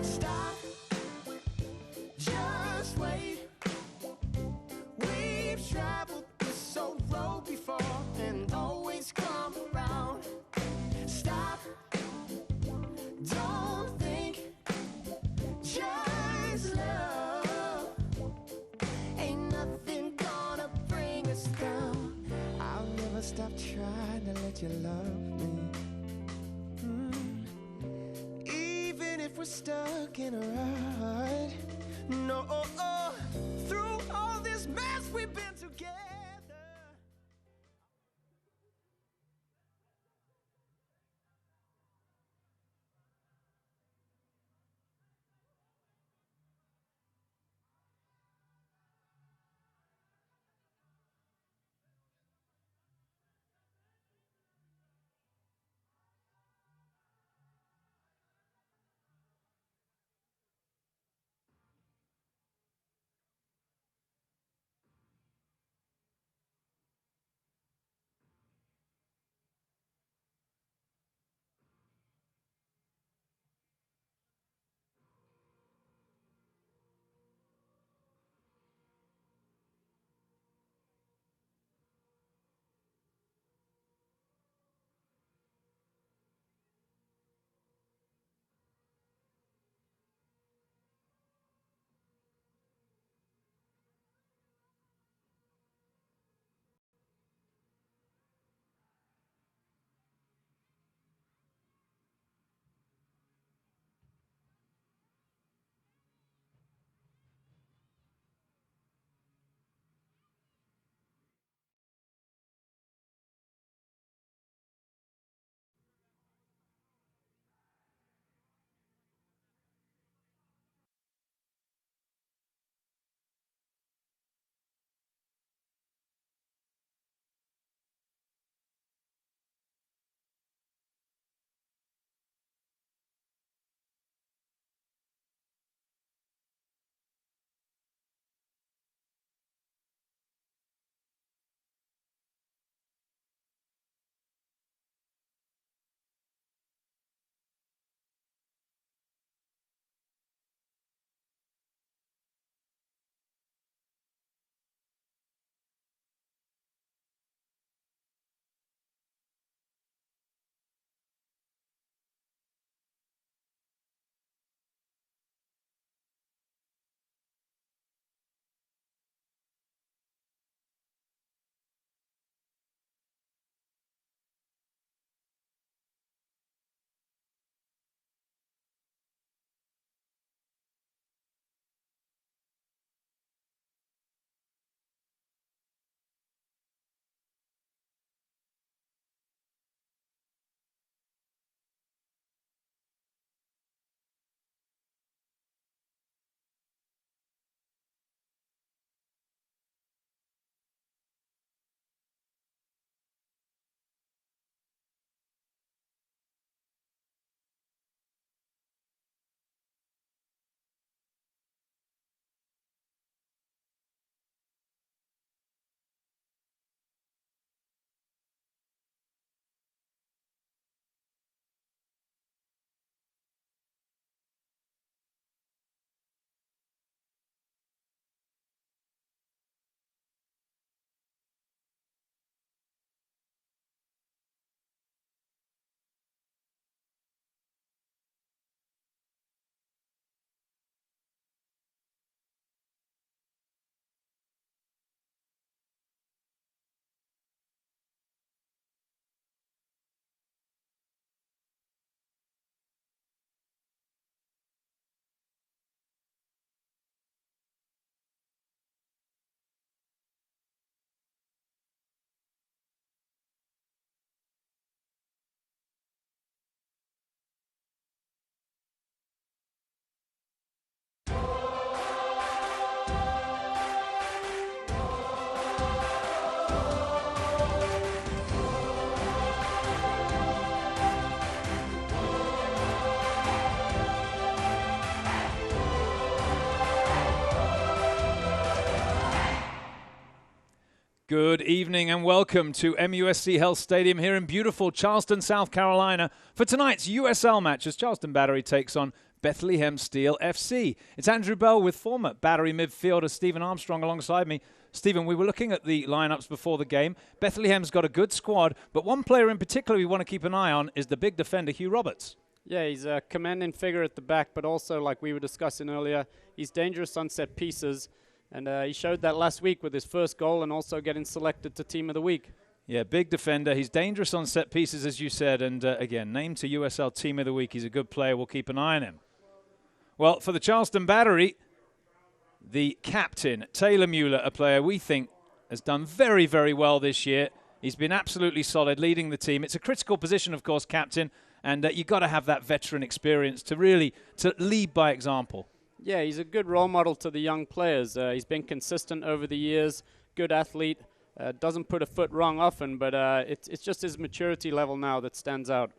Stop, just wait. We've traveled this old road before and always come around. Stop, don't think, just love. Ain't nothing gonna bring us down. I'll never stop trying to let you love me. Even if we're stuck in a rut. No, through all this mess we've been together. Good evening and welcome to MUSC Health Stadium here in beautiful Charleston, South Carolina for tonight's USL match as Charleston Battery takes on Bethlehem Steel FC. It's Andrew Bell with former Battery midfielder Stephen Armstrong alongside me. Stephen, we were looking at the lineups before the game. Bethlehem's got a good squad, but one player in particular we want to keep an eye on is the big defender, Hugh Roberts. Yeah, he's a commanding figure at the back, but also, like we were discussing earlier, he's dangerous on set pieces. And he showed that last week with his first goal and also getting selected to Team of the Week. Yeah, big defender. He's dangerous on set pieces, as you said. And again, named to USL Team of the Week. He's a good player. We'll keep an eye on him. Well, for the Charleston Battery, the captain, Taylor Mueller, a player we think has done very, very well this year. He's been absolutely solid leading the team. It's a critical position, of course, captain. And you've got to have that veteran experience to really lead by example. Yeah, he's a good role model to the young players. He's been consistent over the years, good athlete, doesn't put a foot wrong often, but it's just his maturity level now that stands out.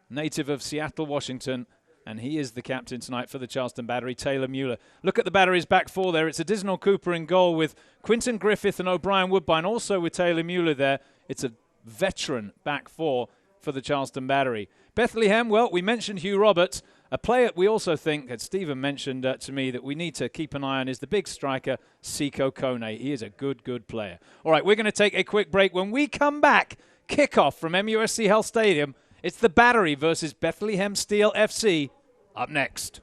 Native of Seattle, Washington, and he is the captain tonight for the Charleston Battery, Taylor Mueller. Look at the Battery's back four there. It's Additional Cooper in goal with Quinton Griffith and O'Brien Woodbine, also with Taylor Mueller there. It's a veteran back four for the Charleston Battery. Bethlehem, well, we mentioned Hugh Roberts. A player we also think, as Stephen mentioned to me, that we need to keep an eye on is the big striker, Siko Kone. He is a good player. All right, we're going to take a quick break. When we come back, kickoff from MUSC Health Stadium, it's the Battery versus Bethlehem Steel FC up next.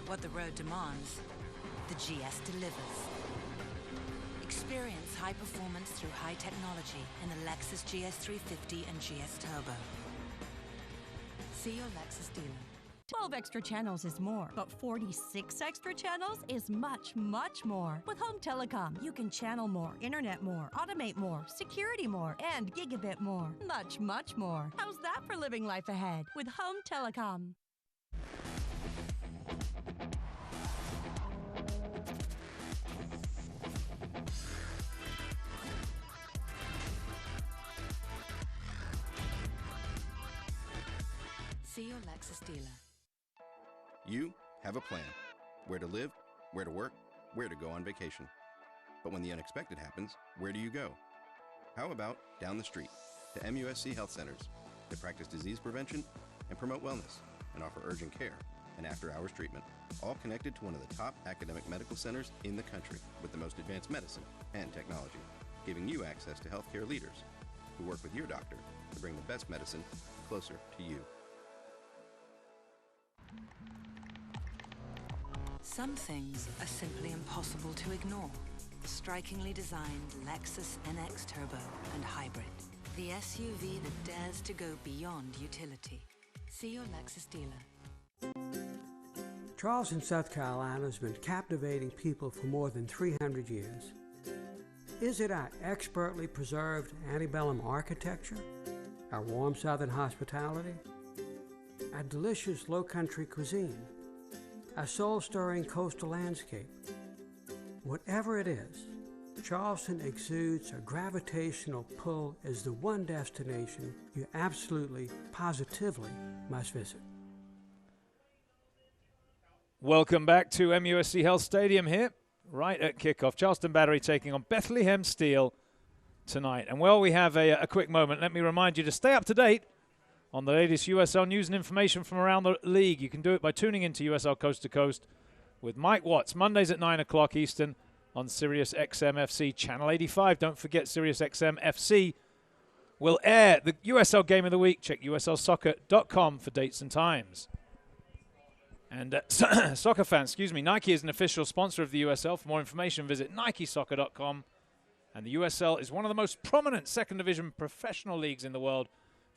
What the road demands, the GS delivers. Experience high performance through high technology in the Lexus GS350 and GS Turbo. See your Lexus dealer. 12 extra channels is more, but 46 extra channels is much, much more. With Home Telecom, you can channel more, internet more, automate more, security more, and gigabit more. Much, much more. How's that for living life ahead with Home Telecom? See your Lexus dealer. You have a plan. Where to live, where to work, where to go on vacation. But when the unexpected happens, where do you go? How about down the street to MUSC Health Centers that practice disease prevention and promote wellness and offer urgent care and after-hours treatment, all connected to one of the top academic medical centers in the country with the most advanced medicine and technology, giving you access to healthcare leaders who work with your doctor to bring the best medicine closer to you. Some things are simply impossible to ignore. Strikingly designed Lexus NX Turbo and Hybrid. The SUV that dares to go beyond utility. See your Lexus dealer. Charleston, South Carolina has been captivating people for more than 300 years. Is it our expertly preserved antebellum architecture? Our warm southern hospitality? Our delicious low-country cuisine? Our soul-stirring coastal landscape? Whatever it is, Charleston exudes a gravitational pull as the one destination you absolutely, positively must visit. Welcome back to MUSC Health Stadium here, right at kickoff. Charleston Battery taking on Bethlehem Steel tonight. And while we have a quick moment, let me remind you to stay up to date on the latest USL news and information from around the league. You can do it by tuning into USL Coast to Coast with Mike Watts, Mondays at 9 o'clock Eastern on Sirius XM FC Channel 85. Don't forget Sirius XM FC will air the USL Game of the Week. Check USLsoccer.com for dates and times. And soccer fans, Nike is an official sponsor of the USL. For more information, visit NikeSoccer.com. And the USL is one of the most prominent second division professional leagues in the world,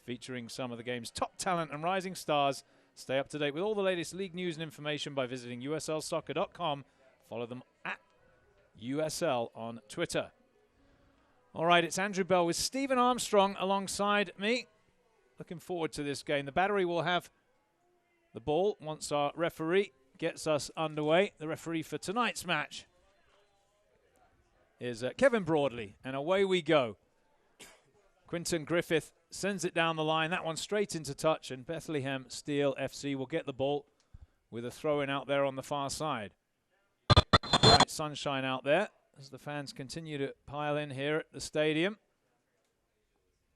featuring some of the game's top talent and rising stars. Stay up to date with all the latest league news and information by visiting USLsoccer.com. Follow them at USL on Twitter. All right, it's Andrew Bell with Stephen Armstrong alongside me. Looking forward to this game. The Battery will have the ball once our referee gets us underway. The referee for tonight's match is Kevin Broadley, and away we go. Quinton Griffith sends it down the line. That one straight into touch, and Bethlehem Steel FC will get the ball with a throw-in out there on the far side. bright sunshine out there as the fans continue to pile in here at the stadium.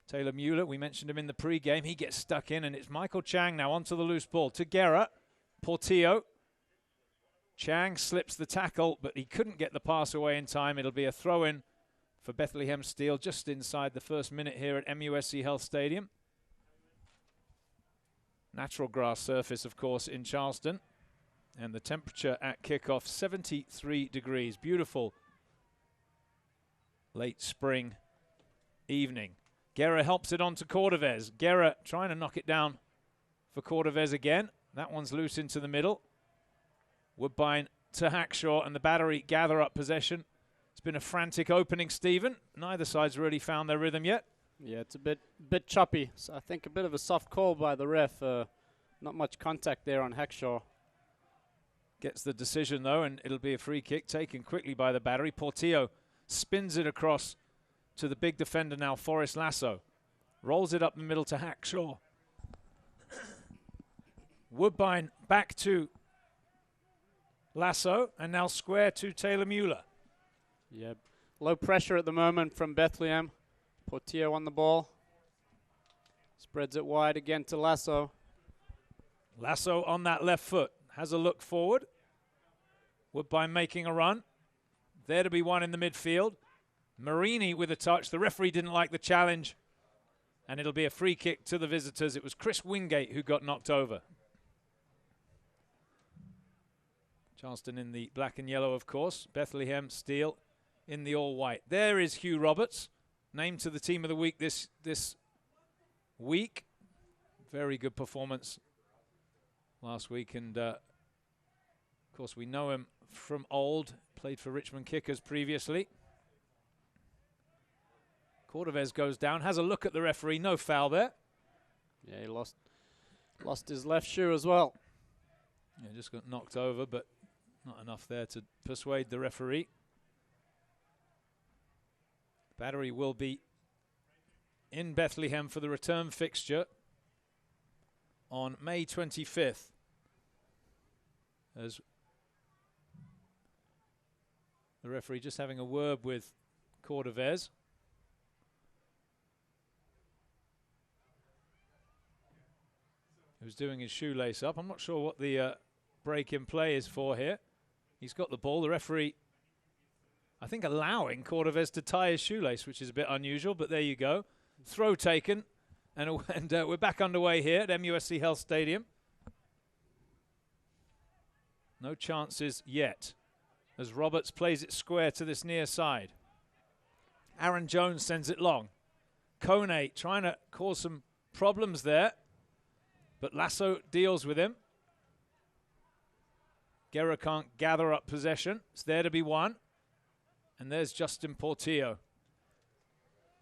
Taylor Mueller, we mentioned him in the pre-game. He gets stuck in, and it's Michael Chang now onto the loose ball. To Guerra, Portillo. Chang slips the tackle, but he couldn't get the pass away in time. It'll be a throw-in for Bethlehem Steel just inside the first minute here at MUSC Health Stadium. Natural grass surface, of course, in Charleston. And the temperature at kickoff, 73 degrees. Beautiful late spring evening. Guerra helps it on to Cordovez. Guerra trying to knock it down for Cordovez again. That one's loose into the middle. Woodbine to Hackshaw, and the Battery gather up possession. It's been a frantic opening, Stephen. Neither side's really found their rhythm yet. Yeah, it's a bit choppy. So I think a bit of a soft call by the ref. Not much contact there on Hackshaw. Gets the decision, though, and it'll be a free kick taken quickly by the Battery. Portillo spins it across to the big defender now, Forrest Lasso. Rolls it up the middle to Hackshaw. Woodbine back to Lasso, and now square to Taylor Mueller. Yeah, low pressure at the moment from Bethlehem. Portillo on the ball. Spreads it wide again to Lasso. Lasso on that left foot. Has a look forward. Woodbine making a run. There to be one in the midfield. Marini with a touch. The referee didn't like the challenge, and it'll be a free kick to the visitors. It was Chris Wingate who got knocked over. Charleston in the black and yellow, of course. Bethlehem Steel in the all-white. There is Hugh Roberts, named to the Team of the Week this week. Very good performance last week, and of course we know him from old. Played for Richmond Kickers previously. Cordovez goes down, has a look at the referee, no foul there. Yeah, he lost his left shoe as well. Yeah, just got knocked over, but not enough there to persuade the referee. Battery will be in Bethlehem for the return fixture on May 25th. As the referee just having a word with Cordovez. Who's doing his shoelace up. I'm not sure what the break in play is for here. He's got the ball. The referee, I think, allowing Cordovez to tie his shoelace, which is a bit unusual, but there you go. Throw taken, and we're back underway here at MUSC Health Stadium. No chances yet, as Roberts plays it square to this near side. Aaron Jones sends it long. Kone trying to cause some problems there, but Lasso deals with him. Guerra can't gather up possession. It's there to be won. And there's Justin Portillo.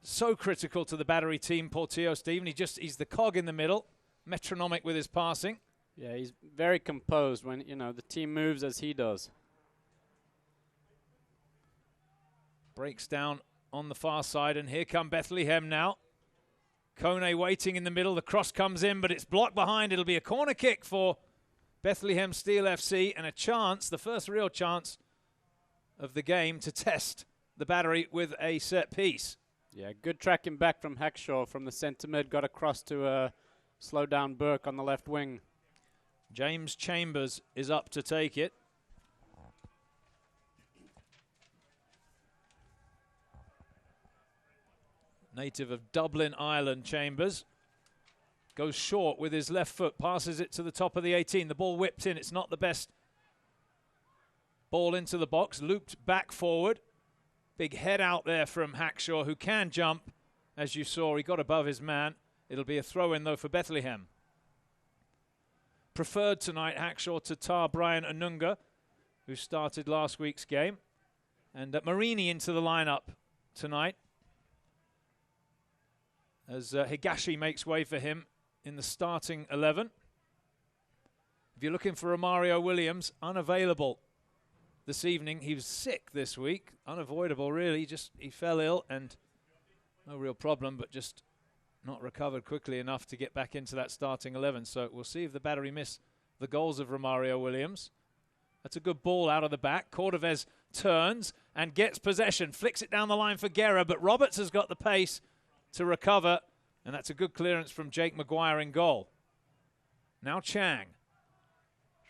So critical to the Battery team, Portillo, Stephen. He's the cog in the middle, metronomic with his passing. Yeah, he's very composed when, the team moves as he does. Breaks down on the far side, and here come Bethlehem now. Kone waiting in the middle. The cross comes in, but it's blocked behind. It'll be a corner kick for Bethlehem Steel FC, and a chance, the first real chance of the game, to test the Battery with a set piece. Yeah, good tracking back from Hackshaw from the centre mid. Got across to slow down Burke on the left wing. James Chambers is up to take it. Native of Dublin, Ireland, Chambers. Goes short with his left foot, passes it to the top of the 18. The ball whipped in. It's not the best ball into the box. Looped back forward. Big head out there from Hackshaw, who can jump. As you saw, he got above his man. It'll be a throw-in, though, for Bethlehem. Preferred tonight, Hackshaw, to Tar Brian Anunga, who started last week's game. And Marini into the lineup tonight, as Higashi makes way for him in the starting 11. If you're looking for Romario Williams, unavailable this evening. He was sick this week. Unavoidable, really. He fell ill, and no real problem, but just not recovered quickly enough to get back into that starting 11. So we'll see if the Battery miss the goals of Romario Williams. That's a good ball out of the back. Cordovez turns and gets possession, flicks it down the line for Guerra, but Roberts has got the pace to recover, and that's a good clearance from Jake Maguire in goal. Now Chang.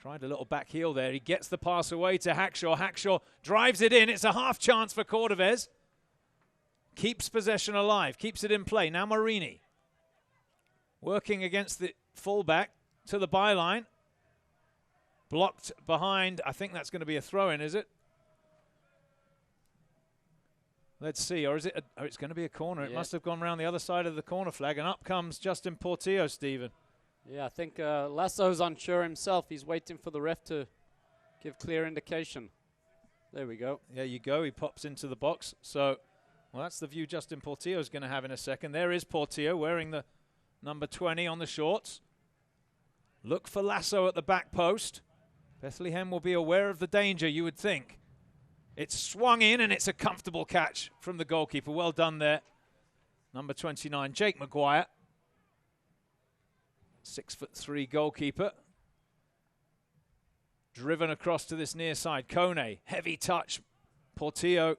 Tried a little back heel there. He gets the pass away to Hackshaw. Hackshaw drives it in. It's a half chance for Cordovez. Keeps possession alive, keeps it in play. Now Marini working against the fullback to the byline. Blocked behind. I think that's going to be a throw-in, is it? Let's see. Or is it? Oh, it's going to be a corner. It must have gone around the other side of the corner flag. And up comes Justin Portillo, Stephen. Yeah, I think Lasso's unsure himself. He's waiting for the ref to give clear indication. There we go. There you go. He pops into the box. So, well, that's the view Justin Portillo is going to have in a second. There is Portillo wearing the number 20 on the shorts. Look for Lasso at the back post. Bethlehem will be aware of the danger, you would think. It's swung in, and it's a comfortable catch from the goalkeeper. Well done there. Number 29, Jake Maguire. 6'3" goalkeeper. Driven across to this near side. Kone, heavy touch. Portillo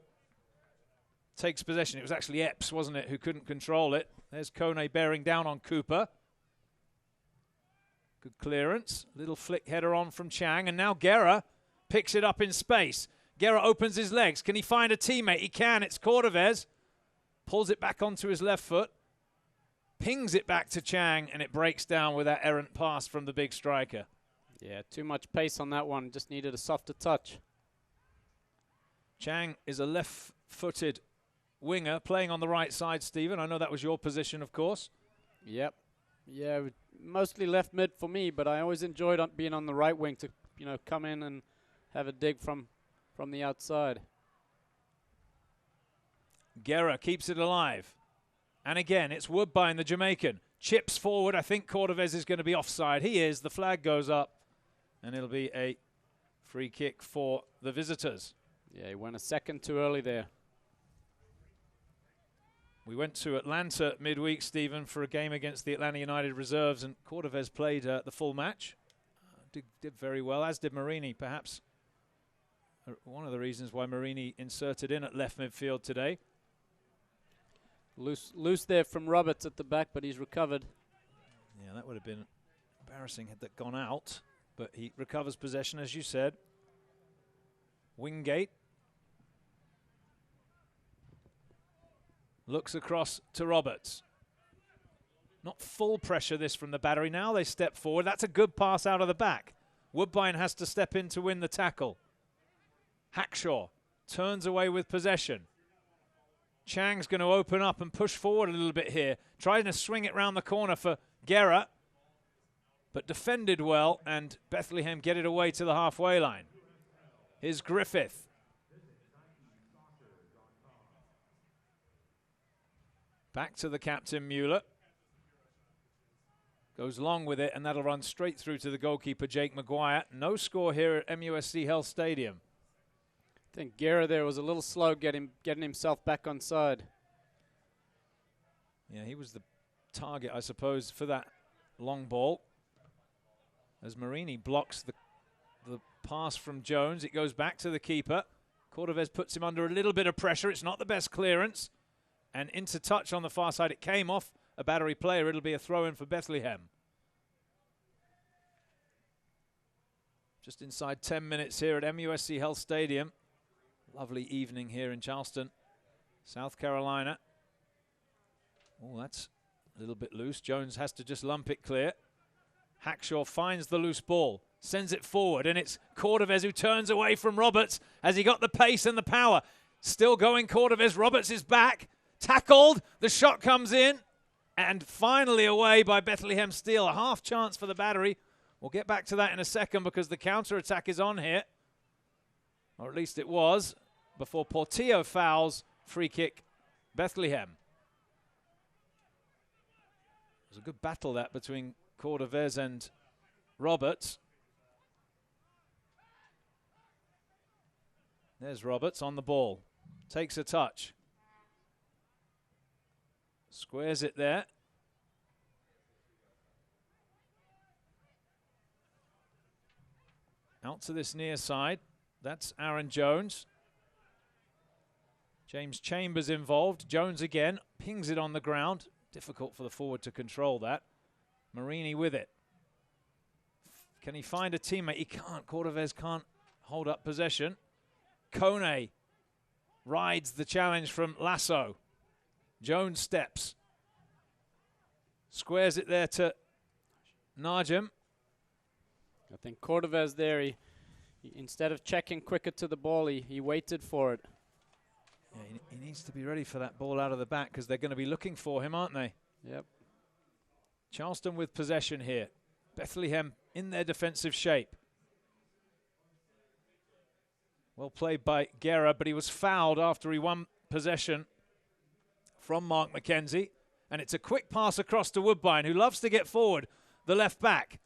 takes possession. It was actually Epps, wasn't it, who couldn't control it. There's Kone bearing down on Cooper. Good clearance. Little flick header on from Chang. And now Guerra picks it up in space. Guerra opens his legs. Can he find a teammate? He can. It's Cordovez. Pulls it back onto his left foot. Pings it back to Chang, and it breaks down with that errant pass from the big striker. Yeah, too much pace on that one. Just needed a softer touch. Chang is a left-footed winger playing on the right side, Stephen. I know that was your position, of course. Yep. Yeah, mostly left mid for me, but I always enjoyed being on the right wing to, come in and have a dig from the outside. Guerra keeps it alive. And again, it's Woodbine, the Jamaican. Chips forward. I think Cordovez is going to be offside. He is. The flag goes up. And it'll be a free kick for the visitors. Yeah, he went a second too early there. We went to Atlanta midweek, Stephen, for a game against the Atlanta United reserves. And Cordovez played the full match. Did very well, as did Marini, perhaps. One of the reasons why Marini inserted in at left midfield today. Loose there from Roberts at the back, but he's recovered. Yeah, that would have been embarrassing had that gone out. But he recovers possession, as you said. Wingate. Looks across to Roberts. Not full pressure this from the battery. Now they step forward. That's a good pass out of the back. Woodbine has to step in to win the tackle. Hackshaw turns away with possession. Chang's going to open up and push forward a little bit here. Trying to swing it round the corner for Guerra. But defended well, and Bethlehem get it away to the halfway line. Here's Griffith. Back to the captain, Mueller. Goes long with it, and that'll run straight through to the goalkeeper, Jake Maguire. No score here at MUSC Health Stadium. I think Guerra there was a little slow getting himself back on side. Yeah, he was the target, I suppose, for that long ball. As Marini blocks the pass from Jones, it goes back to the keeper. Cordovez puts him under a little bit of pressure. It's not the best clearance. And into touch on the far side. It came off a battery player. It'll be a throw-in for Bethlehem. Just inside 10 minutes here at MUSC Health Stadium. Lovely evening here in Charleston, South Carolina. Oh, that's a little bit loose. Jones has to just lump it clear. Hackshaw finds the loose ball, sends it forward, and it's Cordovez who turns away from Roberts as he got the pace and the power. Still going Cordovez. Roberts is back. Tackled. The shot comes in, and finally away by Bethlehem Steel. A half chance for the battery. We'll get back to that in a second because the counter-attack is on here. Or at least it was, before Portillo fouls. Free kick, Bethlehem. It was a good battle that between Cordovez and Roberts. There's Roberts on the ball. Takes a touch. Squares it there. Out to this near side. That's Aaron Jones. James Chambers involved. Jones again, pings it on the ground. Difficult for the forward to control that. Marini with it. Can he find a teammate? He can't. Cordovez can't hold up possession. Kone rides the challenge from Lasso. Jones steps. Squares it there to Najim. I think Cordovez there, he instead of checking quicker to the ball, he waited for it. Yeah, he needs to be ready for that ball out of the back because they're going to be looking for him, aren't they? Yep. Charleston with possession here. Bethlehem in their defensive shape. Well played by Guerra, but he was fouled after he won possession from Mark McKenzie. And it's a quick pass across to Woodbine, who loves to get forward, the left back.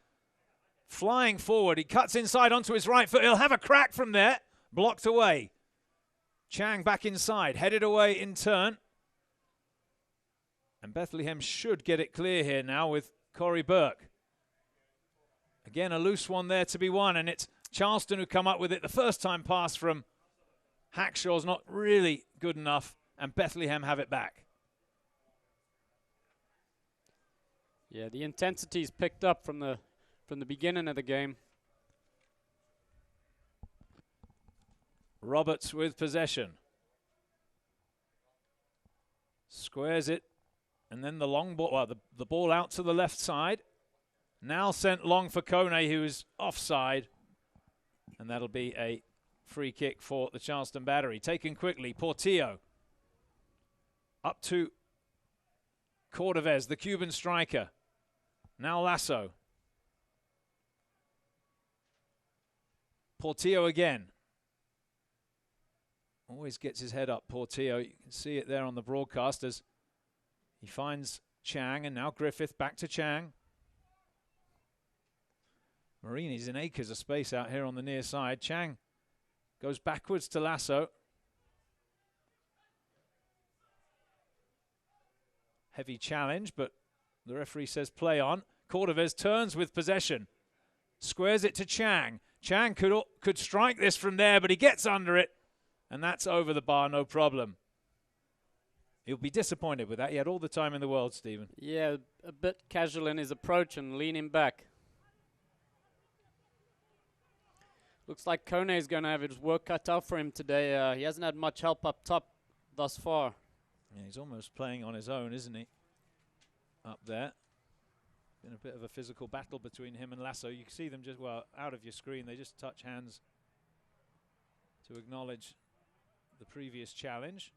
Flying forward, he cuts inside onto his right foot. He'll have a crack from there. Blocked away. Chang back inside, headed away in turn. And Bethlehem should get it clear here now with Corey Burke. Again, a loose one there to be won, and it's Charleston who come up with it. The first time pass from Hackshaw's not really good enough, and Bethlehem have it back. Yeah, the intensity's picked up from the beginning of the game. Roberts with possession. Squares it, and then the long ball, well, the ball out to the left side. Now sent long for Kone, who is offside. And that'll be a free kick for the Charleston Battery. Taken quickly, Portillo. Up to Cordovez, the Cuban striker. Now Lasso. Portillo again. Always gets his head up, Portillo. You can see it there on the broadcast as he finds Chang, and now Griffith back to Chang. Marini's in acres of space out here on the near side. Chang goes backwards to Lasso. Heavy challenge, but the referee says play on. Cordovez turns with possession. Squares it to Chang. Chang could strike this from there, but he gets under it. And that's over the bar, no problem. He'll be disappointed with that. He had all the time in the world, Stephen. Yeah, a bit casual in his approach and leaning back. Looks like Kone is going to have his work cut out for him today. He hasn't had much help up top thus far. Yeah, he's almost playing on his own, isn't he? Up there. Been a bit of a physical battle between him and Lasso. You can see them just, well, out of your screen. They just touch hands to acknowledge the previous challenge.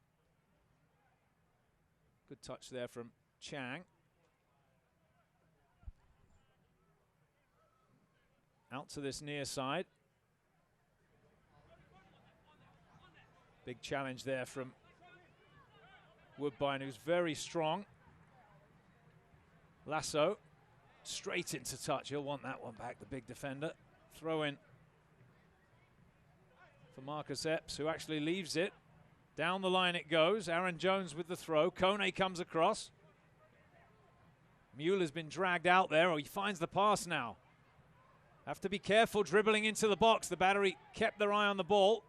Good touch there from Chang. Out to this near side. Big challenge there from Woodbine, who's very strong. Lasso, straight into touch. He'll want that one back, the big defender. Throw in for Marcus Epps, who actually leaves it. Down the line it goes. Aaron Jones with the throw. Kone comes across. Mueller's been dragged out there. Oh, he finds the pass now. Have to be careful dribbling into the box. The Battery kept their eye on the ball.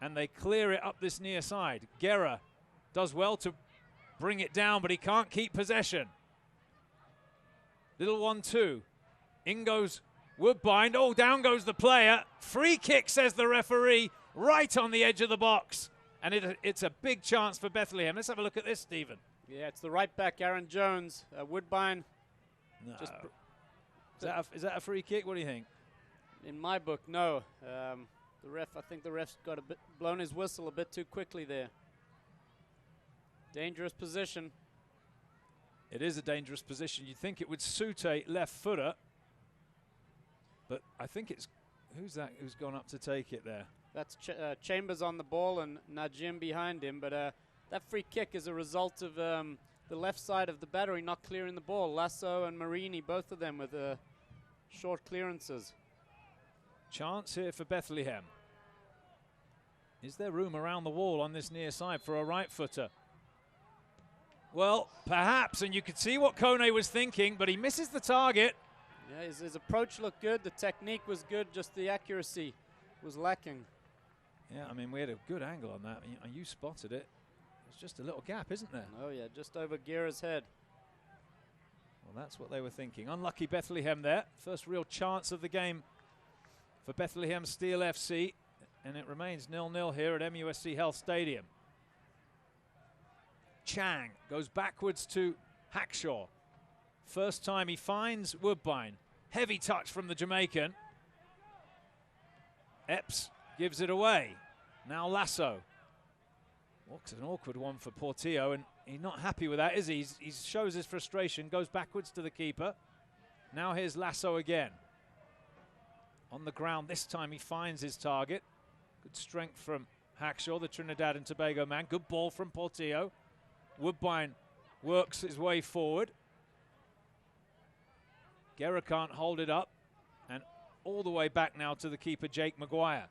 And they clear it up this near side. Guerra does well to bring it down, but he can't keep possession. Little 1-2. In goes Woodbine. Oh, down goes the player. Free kick, says the referee, right on the edge of the box. And it's a big chance for Bethlehem. Let's have a look at this, Stephen. Yeah, it's the right back, Aaron Jones. Woodbine. No. Is that a free kick? What do you think? In my book, no. I think the ref's got blown his whistle a bit too quickly there. Dangerous position. It is a dangerous position. You'd think it would suit a left footer. But I think it's, who's that who's gone up to take it there? That's Chambers on the ball and Najim behind him. But that free kick is a result of the left side of the Battery not clearing the ball. Lasso and Marini, both of them with short clearances. Chance here for Bethlehem. Is there room around the wall on this near side for a right footer? Well, perhaps, and you could see what Kone was thinking, but he misses the target. Yeah, his approach looked good, the technique was good, just the accuracy was lacking. Yeah, I mean, we had a good angle on that. You spotted it. It's just a little gap, isn't there? Oh, yeah, just over Guerra's head. Well, that's what they were thinking. Unlucky Bethlehem there. First real chance of the game for Bethlehem Steel FC. And it remains 0-0 here at MUSC Health Stadium. Chang goes backwards to Hackshaw. First time he finds Woodbine. Heavy touch from the Jamaican. Epps gives it away. Now Lasso. Looks an awkward one for Portillo, and he's not happy with that, is he? He shows his frustration, goes backwards to the keeper. Now here's Lasso again. On the ground, this time he finds his target. Good strength from Hackshaw, the Trinidad and Tobago man. Good ball from Portillo. Woodbine works his way forward. Guerra can't hold it up. And all the way back now to the keeper, Jake Maguire.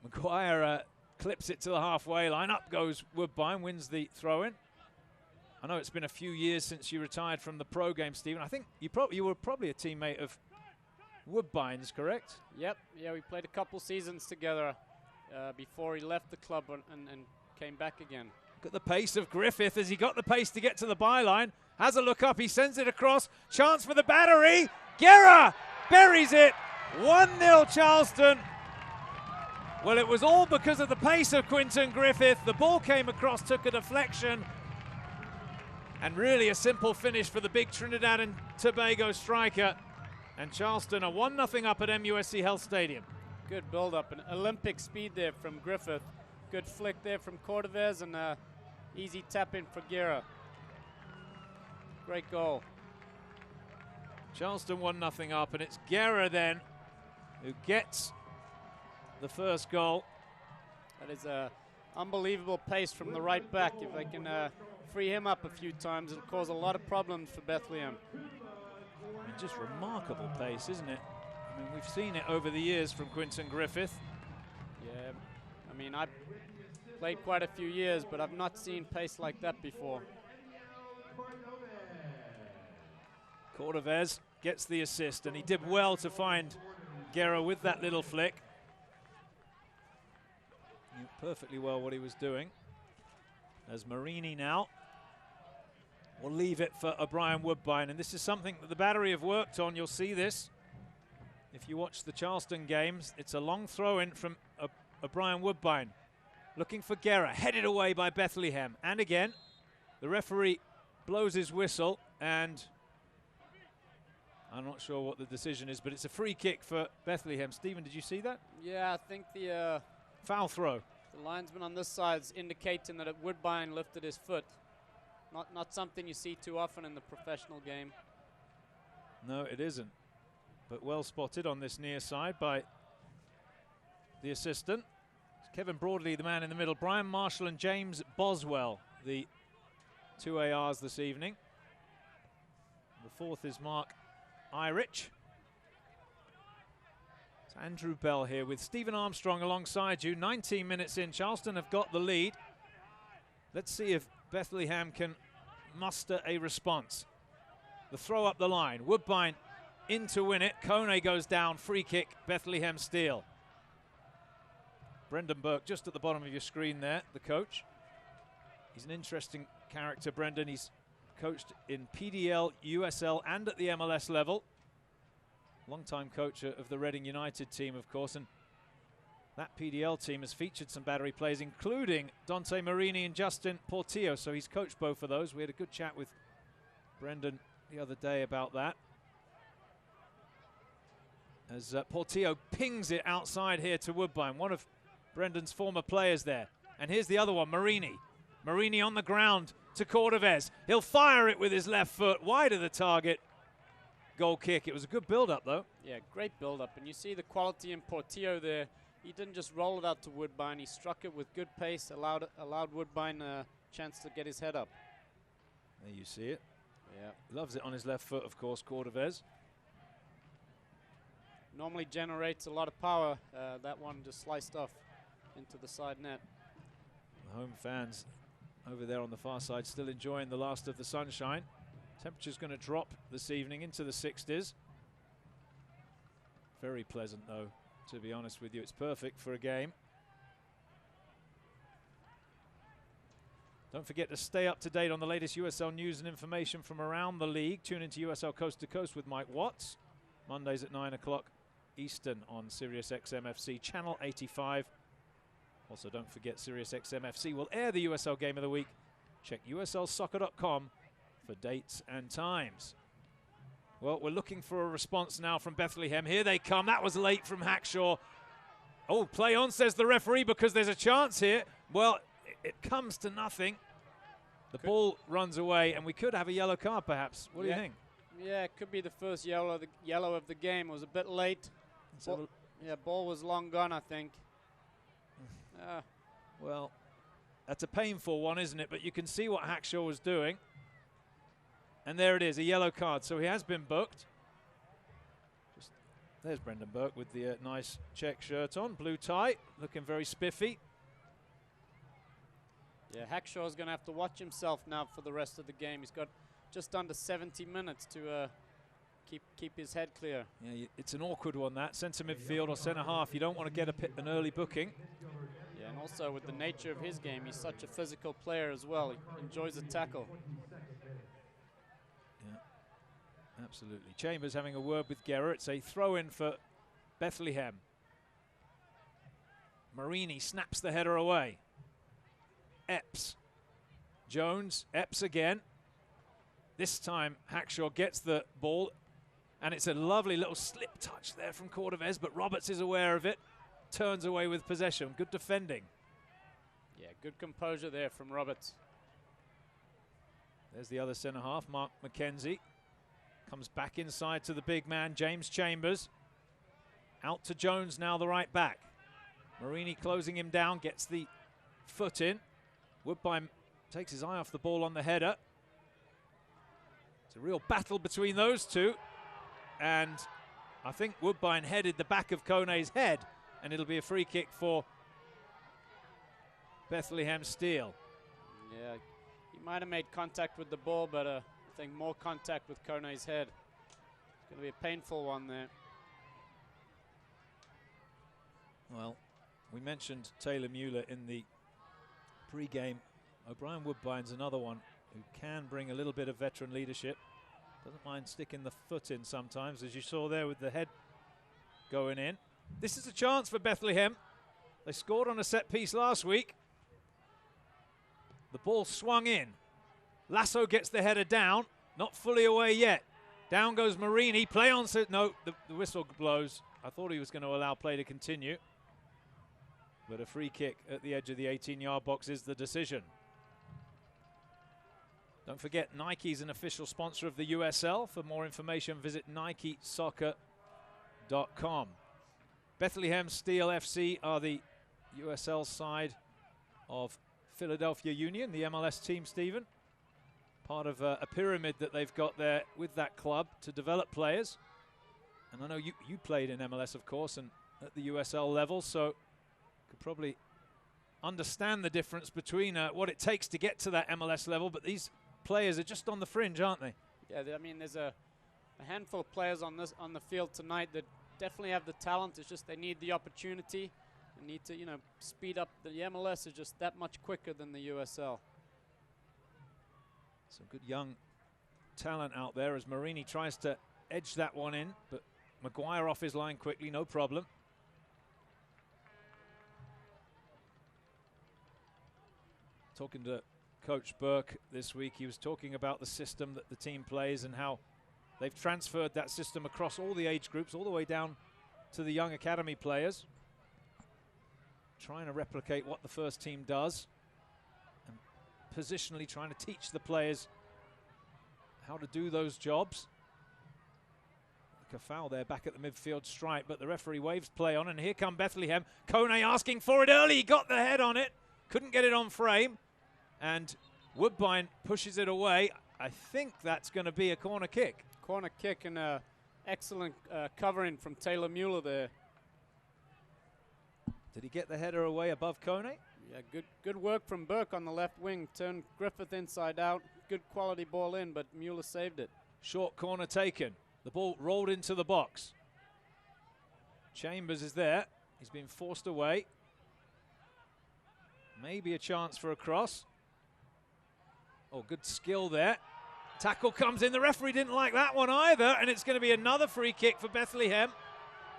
Maguire clips it to the halfway line. Up goes Woodbine, wins the throw-in. I know it's been a few years since you retired from the pro game, Stephen. I think you were probably a teammate of Woodbine's, correct? Yep, yeah, we played a couple seasons together before he left the club and came back again. Look at the pace of Griffith as he got the pace to get to the byline. Has a look up, he sends it across. Chance for the battery. Guerra buries it. 1-0 Charleston. Well, it was all because of the pace of Quinton Griffith. The ball came across, took a deflection. And really a simple finish for the big Trinidad and Tobago striker. And Charleston are 1-0 up at MUSC Health Stadium. Good build-up, an Olympic speed there from Griffith. Good flick there from Cordovez, and easy tap-in for Guerra. Great goal. Charleston 1-0 up, and it's Guerra then who gets the first goal. That is a unbelievable pace from the right back. If they can free him up a few times, it'll cause a lot of problems for Bethlehem. And just remarkable pace, isn't it? I mean, we've seen it over the years from Quinton Griffith. Yeah, I mean, I've played quite a few years, but I've not seen pace like that before. Cordovez gets the assist, and he did well to find Guerra with that little flick. Knew perfectly well what he was doing. As Marini now will leave it for O'Brien Woodbine, and this is something that the Battery have worked on. You'll see this if you watch the Charleston games. It's a long throw-in from O'Brien Woodbine, looking for Guerra, headed away by Bethlehem. And again, the referee blows his whistle, and I'm not sure what the decision is, but it's a free kick for Bethlehem. Stephen, did you see that? Yeah, I think the foul throw. The linesman on this side is indicating that Woodbine lifted his foot. Not something you see too often in the professional game. No, it isn't. But well spotted on this near side by the assistant. It's Kevin Broadley, the man in the middle. Brian Marshall and James Boswell, the two ARs this evening. The fourth is Mark Irich. It's Andrew Bell here with Stephen Armstrong alongside you. 19 minutes in, Charleston have got the lead. Let's see if Bethlehem can muster a response. The throw up the line. Woodbine in to win it. Kone goes down. Free kick. Bethlehem Steel. Brendan Burke just at the bottom of your screen there, the coach. He's an interesting character, Brendan. He's coached in PDL, USL, and at the MLS level. Longtime coach of the Reading United team, of course, and that PDL team has featured some Battery players, including Dante Marini and Justin Portillo, so he's coached both of those. We had a good chat with Brendan the other day about that. As Portillo pings it outside here to Woodbine, one of Brendan's former players there. And here's the other one, Marini. Marini on the ground to Cordovez. He'll fire it with his left foot, wide of the target. Goal kick. It was a good build-up, though. Yeah, great build-up. And you see the quality in Portillo there. He didn't just roll it out to Woodbine. He struck it with good pace, allowed Woodbine a chance to get his head up. There you see it. Yeah. Loves it on his left foot, of course, Cordovez. Normally generates a lot of power. That one just sliced off into the side net. The home fans over there on the far side still enjoying the last of the sunshine. Temperature's going to drop this evening into the 60s. Very pleasant, though, to be honest with you. It's perfect for a game. Don't forget to stay up to date on the latest USL news and information from around the league. Tune into USL Coast to Coast with Mike Watts, Mondays at 9 o'clock Eastern on Sirius XM FC Channel 85. Also, don't forget Sirius XM FC will air the USL Game of the Week. Check uslsoccer.com for dates and times. Well, we're looking for a response now from Bethlehem. Here they come. That was late from Hackshaw. Oh, play on, says the referee, because there's a chance here. Well, it comes to nothing. The ball runs away, and we could have a yellow card, perhaps. What do you think? Yeah, it could be the first yellow of the game. It was a bit late. Ball was long gone, I think. Well, that's a painful one, isn't it? But you can see what Hackshaw was doing. And there it is, a yellow card. So he has been booked. There's Brendan Burke with the nice check shirt on, blue tie, looking very spiffy. Yeah, Hackshaw's going to have to watch himself now for the rest of the game. He's got just under 70 minutes to keep his head clear. Yeah, it's an awkward one, that. Centre midfield or centre half. You don't want to get an early booking. Yeah, and also with the nature of his game, he's such a physical player as well. He enjoys a tackle. Yeah, absolutely. Chambers having a word with Guerra. It's a throw-in for Bethlehem. Marini snaps the header away. Epps. Jones. Epps again. This time Hackshaw gets the ball, and it's a lovely little slip touch there from Cordovez, but Roberts is aware of it. Turns away with possession. Good defending. Yeah, good composure there from Roberts. There's the other centre half, Mark McKenzie. Comes back inside to the big man, James Chambers. Out to Jones now, the right back. Marini closing him down, gets the foot in. Woodbine takes his eye off the ball on the header. It's a real battle between those two. And I think Woodbine headed the back of Kone's head, and it'll be a free kick for Bethlehem Steel. Yeah, he might have made contact with the ball, but I think more contact with Kone's head. It's going to be a painful one there. Well, we mentioned Taylor Mueller in the pre-game. O'Brien Woodbine's another one who can bring a little bit of veteran leadership. Doesn't mind sticking the foot in sometimes, as you saw there with the head going in. This is a chance for Bethlehem. They scored on a set piece last week. The ball swung in. Lasso gets the header down. Not fully away yet. Down goes Marini. Play on. No, the whistle blows. I thought he was going to allow play to continue. But a free kick at the edge of the 18-yard box is the decision. Don't forget, Nike's an official sponsor of the USL. For more information, visit nikesoccer.com. Bethlehem Steel FC are the USL side of Philadelphia Union, the MLS team, Stephen. Part of a pyramid that they've got there with that club to develop players. And I know you played in MLS, of course, and at the USL level, so could probably understand the difference between what it takes to get to that MLS level, but these players are just on the fringe, aren't they? Yeah, I mean, there's a handful of players on the field tonight that definitely have the talent. It's just they need the opportunity. They need to, speed up. The MLS is just that much quicker than the USL. Some good young talent out there as Marini tries to edge that one in, but Maguire off his line quickly, no problem. Talking to Coach Burke this week, he was talking about the system that the team plays and how they've transferred that system across all the age groups, all the way down to the young academy players. Trying to replicate what the first team does and positionally trying to teach the players how to do those jobs. Like a foul there back at the midfield stripe, but the referee waves play on, and here come Bethlehem. Kone asking for it early, he got the head on it, couldn't get it on frame. And Woodbine pushes it away. I think that's going to be a corner kick. Corner kick and excellent covering from Taylor Mueller there. Did he get the header away above Kone? Yeah, good work from Burke on the left wing. Turned Griffith inside out. Good quality ball in, but Mueller saved it. Short corner taken. The ball rolled into the box. Chambers is there. He's been forced away. Maybe a chance for a cross. Oh, good skill there. Tackle comes in. The referee didn't like that one either, and it's going to be another free kick for Bethlehem.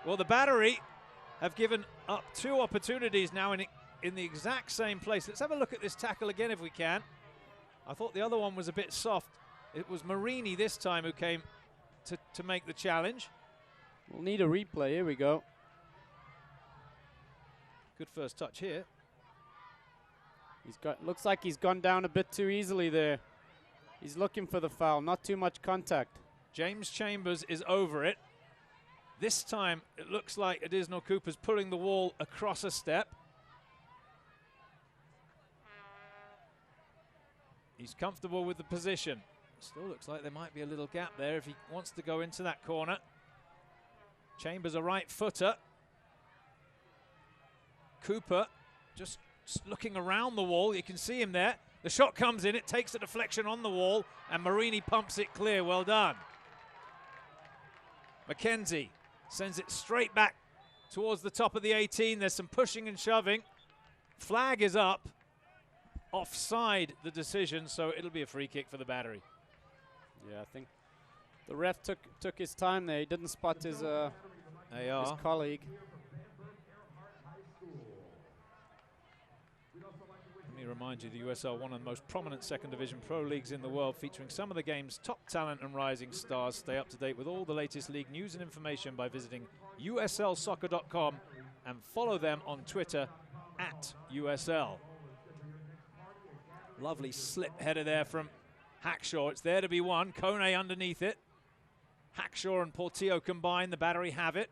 Well, the Battery have given up 2 opportunities now in the exact same place. Let's have a look at this tackle again if we can. I thought the other one was a bit soft. It was Marini this time who came to make the challenge. We'll need a replay. Here we go. Good first touch here. Looks like he's gone down a bit too easily there. He's looking for the foul, not too much contact. James Chambers is over it. This time it looks like Adisno Cooper's pulling the wall across a step. He's comfortable with the position. Still looks like there might be a little gap there if he wants to go into that corner. Chambers a right footer. Cooper just looking around the wall. You can see him there. The shot comes in, it takes a deflection on the wall, and Marini pumps it clear. Well done. McKenzie sends it straight back towards the top of the 18. There's some pushing and shoving. Flag is up. Offside the decision, so it'll be a free kick for the Battery. Yeah, I think the ref took his time there. He didn't spot his colleague. Let me remind you, the USL, one of the most prominent second division pro leagues in the world, featuring some of the game's top talent and rising stars. Stay up to date with all the latest league news and information by visiting uslsoccer.com and follow them on Twitter @USL. Lovely slip header there from Hackshaw. It's there to be won. Kone underneath it. Hackshaw and Portillo combine. The Battery have it.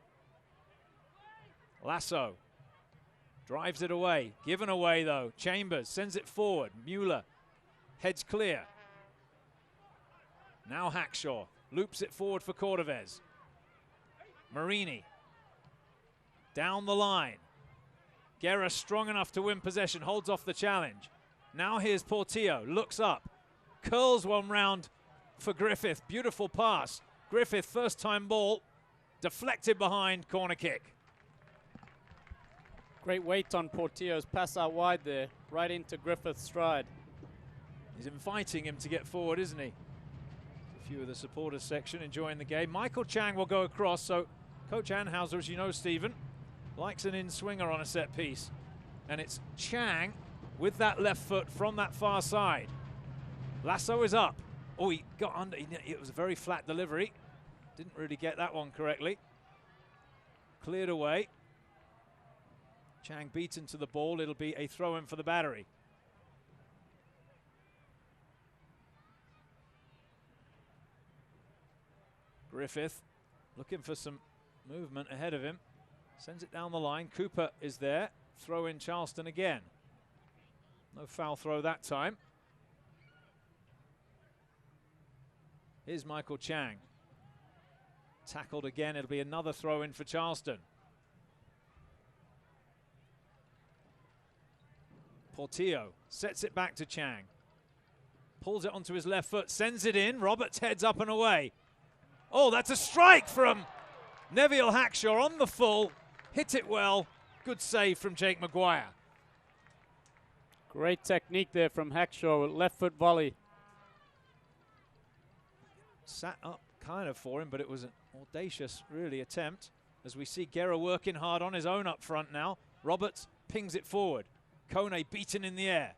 Lasso drives it away. Given away, though. Chambers sends it forward. Mueller heads clear. Now Hackshaw loops it forward for Cordovez. Marini down the line. Guerra strong enough to win possession. Holds off the challenge. Now here's Portillo. Looks up. Curls one round for Griffith. Beautiful pass. Griffith, first time ball. Deflected behind, corner kick. Great weight on Portillo's pass out wide there, right into Griffith's stride. He's inviting him to get forward, isn't he? A few of the supporters section enjoying the game. Michael Chang will go across, so Coach Anhauser, as you know, Stephen, likes an in-swinger on a set piece. And it's Chang with that left foot from that far side. Lasso is up. Oh, he got under. It was a very flat delivery. Didn't really get that one correctly. Cleared away. Chang beaten to the ball. It'll be a throw-in for the Battery. Griffith looking for some movement ahead of him. Sends it down the line. Cooper is there. Throw in Charleston again. No foul throw that time. Here's Michael Chang. Tackled again. It'll be another throw in for Charleston. Portillo sets it back to Chang. Pulls it onto his left foot. Sends it in. Roberts heads up and away. Oh, that's a strike from Neville Hackshaw on the full. Hit it well. Good save from Jake Maguire. Great technique there from Hackshaw with left foot volley. Sat up kind of for him, but it was an audacious, really, attempt. As we see Guerra working hard on his own up front now. Roberts pings it forward. Kone beaten in the air.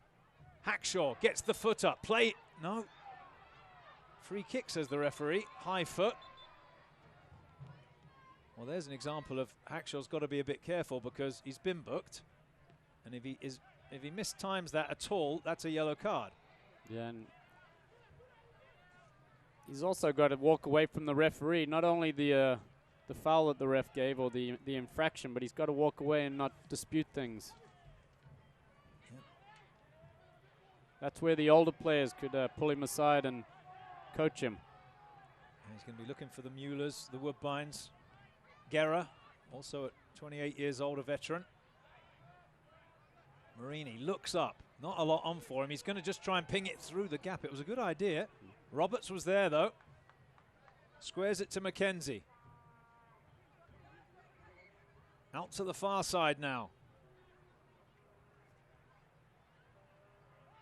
Hackshaw gets the foot up. Play. No. Free kick, says the referee. High foot. Well, there's an example of Hackshaw's got to be a bit careful because he's been booked. And if he mistimes that at all, that's a yellow card. Yeah, and he's also got to walk away from the referee. Not only the foul that the ref gave or the infraction, but he's got to walk away and not dispute things. Yep. That's where the older players could pull him aside and coach him. And he's going to be looking for the Muellers, the Woodbines. Guerra, also at 28 years old, a veteran. Marini looks up. Not a lot on for him. He's going to just try and ping it through the gap. It was a good idea. Roberts was there, though. Squares it to McKenzie. Out to the far side now.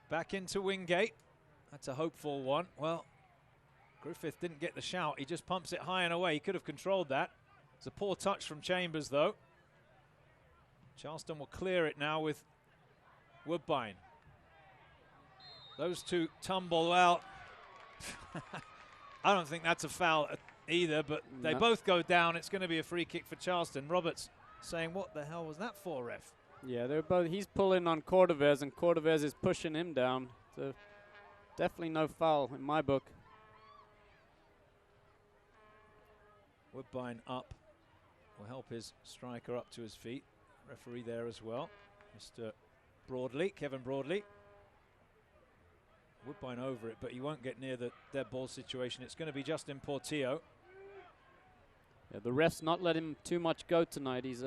Back into Wingate. That's a hopeful one. Well, Griffith didn't get the shout. He just pumps it high and away. He could have controlled that. It's a poor touch from Chambers, though. Charleston will clear it now with Woodbine. Those two tumble out. I don't think that's a foul either, but they both go down. It's going to be a free kick for Charleston. Roberts saying, what the hell was that for, ref? Yeah, they're both. He's pulling on Cordovez, and Cordovez is pushing him down. So definitely no foul in my book. Woodbine up will help his striker up to his feet. Referee there as well, Mr. Broadley, Kevin Broadley. Woodbine over it, but he won't get near the dead ball situation. It's going to be Justin Portillo. Yeah, the ref's not letting him too much go tonight. He's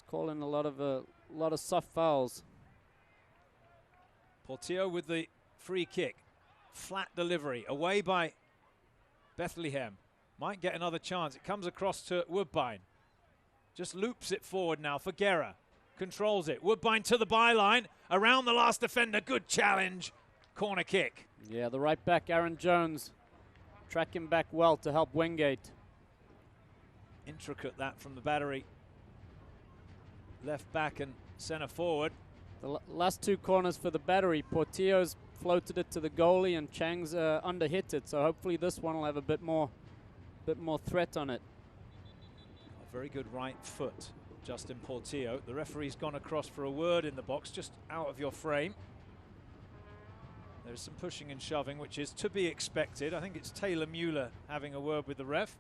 calling a lot of soft fouls. Portillo with the free kick, flat delivery, away by Bethlehem. Might get another chance. It comes across to Woodbine. Just loops it forward now for Guerra. Controls it. Woodbine to the byline. Around the last defender. Good challenge. Corner kick. Yeah, the right back, Aaron Jones, tracking back well to help Wingate. Intricate that from the battery. Left back and center forward. The last two corners for the battery. Portillo's floated it to the goalie and Chang's underhit it. So hopefully this one will have a bit more threat on it. A very good right foot, Justin Portillo. The referee's gone across for a word in the box, just out of your frame. There's some pushing and shoving, which is to be expected. I think it's Taylor Mueller having a word with the ref.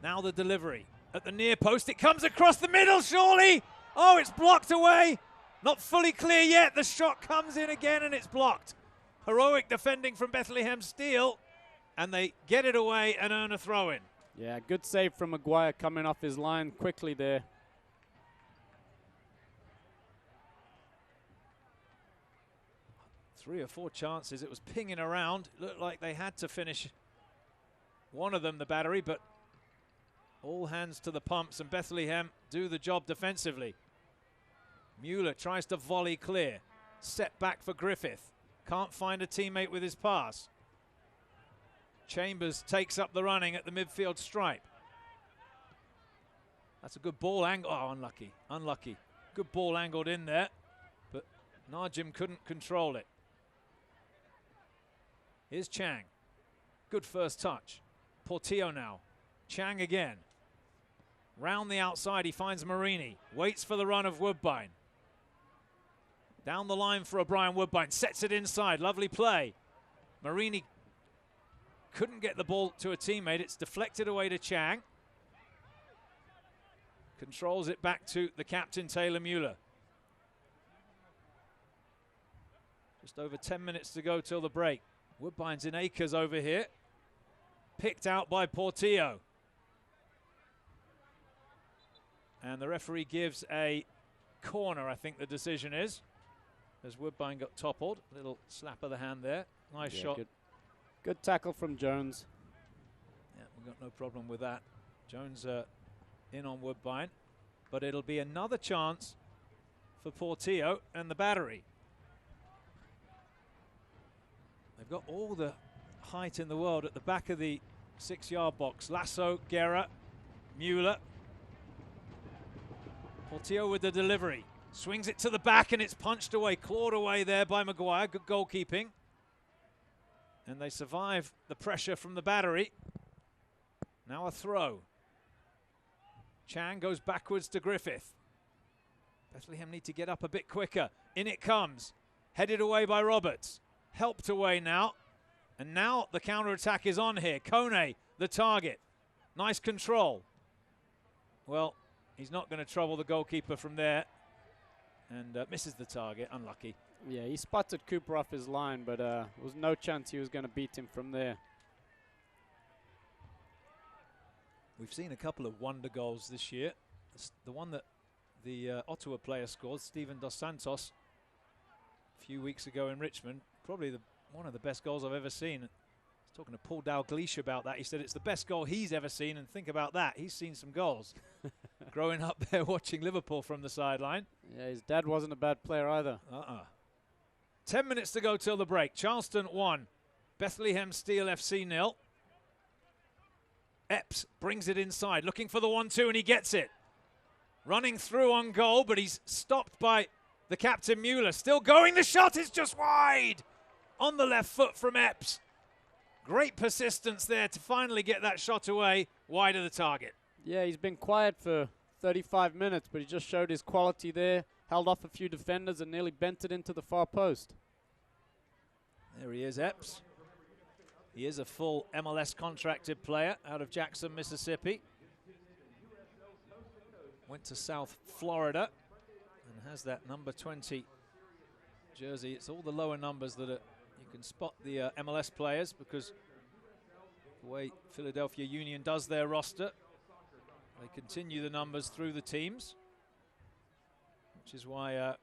Now the delivery at the near post. It comes across the middle, surely. Oh, it's blocked away. Not fully clear yet. The shot comes in again and it's blocked. Heroic defending from Bethlehem Steel, and they get it away and earn a throw-in. Yeah, good save from Maguire coming off his line quickly there. Three or four chances. It was pinging around. It looked like they had to finish one of them, the battery, but all hands to the pumps, and Bethlehem do the job defensively. Mueller tries to volley clear. Set back for Griffith. Can't find a teammate with his pass. Chambers takes up the running at the midfield stripe. That's a good ball angle. Oh, unlucky. Unlucky. Good ball angled in there, but Najim couldn't control it. Here's Chang. Good first touch. Portillo now. Chang again. Round the outside, he finds Marini. Waits for the run of Woodbine. Down the line for O'Brien. Woodbine sets it inside. Lovely play. Marini couldn't get the ball to a teammate. It's deflected away to Chang. Controls it back to the captain, Taylor Mueller. Just over 10 minutes to go till the break. Woodbine's in acres over here. Picked out by Portillo. And the referee gives a corner, I think the decision is, as Woodbine got toppled. A little slap of the hand there. Nice shot. Good tackle from Jones. Yeah, we've got no problem with that. Jones in on Woodbine. But it'll be another chance for Portillo and the battery. They've got all the height in the world at the back of the 6-yard box. Lasso, Guerra, Mueller. Portillo with the delivery. Swings it to the back and it's punched away, clawed away there by Maguire. Good goalkeeping. And they survive the pressure from the battery. Now a throw. Chang goes backwards to Griffith. Bethlehem need to get up a bit quicker. In it comes. Headed away by Roberts. Helped away now. And now the counter-attack is on here. Kone, the target. Nice control. Well, he's not going to trouble the goalkeeper from there. And misses the target. Unlucky. Yeah, he spotted Cooper off his line, but there was no chance he was going to beat him from there. We've seen a couple of wonder goals this year. The one that the Ottawa player scored, Steven Dos Santos, a few weeks ago in Richmond, probably one of the best goals I've ever seen. Talking to Paul Dalglish about that, he said it's the best goal he's ever seen, and think about that, he's seen some goals. Growing up there watching Liverpool from the sideline. Yeah, his dad wasn't a bad player either. 10 minutes to go till the break. Charleston 1, Bethlehem Steel FC 0. Epps brings it inside, looking for the 1-2, and he gets it. Running through on goal, but he's stopped by the captain Mueller. Still going, the shot is just wide! On the left foot from Epps. Great persistence there to finally get that shot away, wide of the target. Yeah, he's been quiet for 35 minutes, but he just showed his quality there, held off a few defenders and nearly bent it into the far post. There he is, Epps. He is a full MLS contracted player out of Jackson, Mississippi. Went to South Florida and has that number 20 jersey. It's all the lower numbers that you can spot the MLS players, because the way Philadelphia Union does their roster, they continue the numbers through the teams, which is why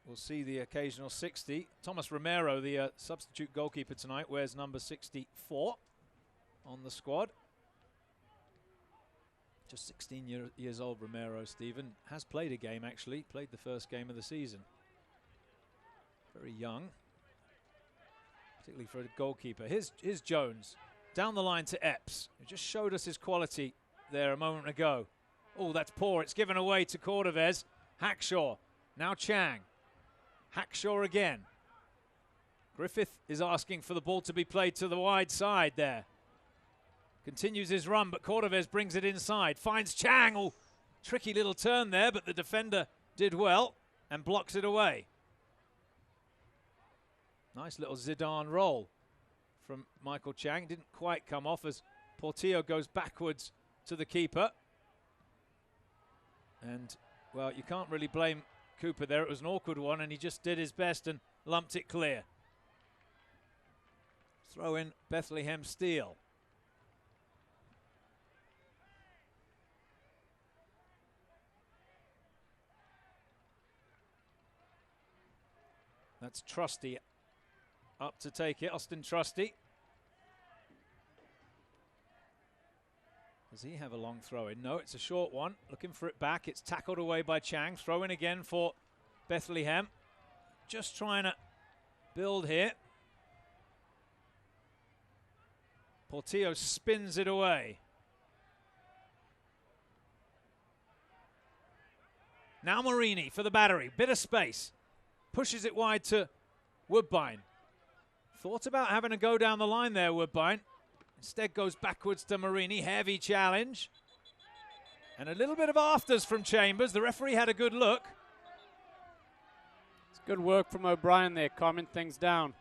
we'll see the occasional 60. Thomas Romero, the substitute goalkeeper tonight, wears number 64 on the squad. Just 16 years old, Romero, Stephen. Has played a game, actually. Played the first game of the season. Very young, particularly for a goalkeeper. Here's Jones. Down the line to Epps, who just showed us his quality there a moment ago. Oh, that's poor. It's given away to Cordovez. Hackshaw. Now Chang. Hackshaw again. Griffith is asking for the ball to be played to the wide side there. Continues his run, but Cordovez brings it inside. Finds Chang. Oh, tricky little turn there, but the defender did well and blocks it away. Nice little Zidane roll from Michael Chang. Didn't quite come off as Portillo goes backwards to the keeper. And, well, you can't really blame Cooper there. It was an awkward one, and he just did his best and lumped it clear. Throw in Bethlehem Steel. That's Trusty up to take it. Austin Trusty. Does he have a long throw in? No, it's a short one. Looking for it back. It's tackled away by Chang. Throw in again for Bethlehem. Just trying to build here. Portillo spins it away. Now Marini for the Battery. Bit of space. Pushes it wide to Woodbine. Thought about having a go down the line there, Woodbine. Instead goes backwards to Marini. Heavy challenge. And a little bit of afters from Chambers. The referee had a good look. It's good work from O'Brien there, calming things down.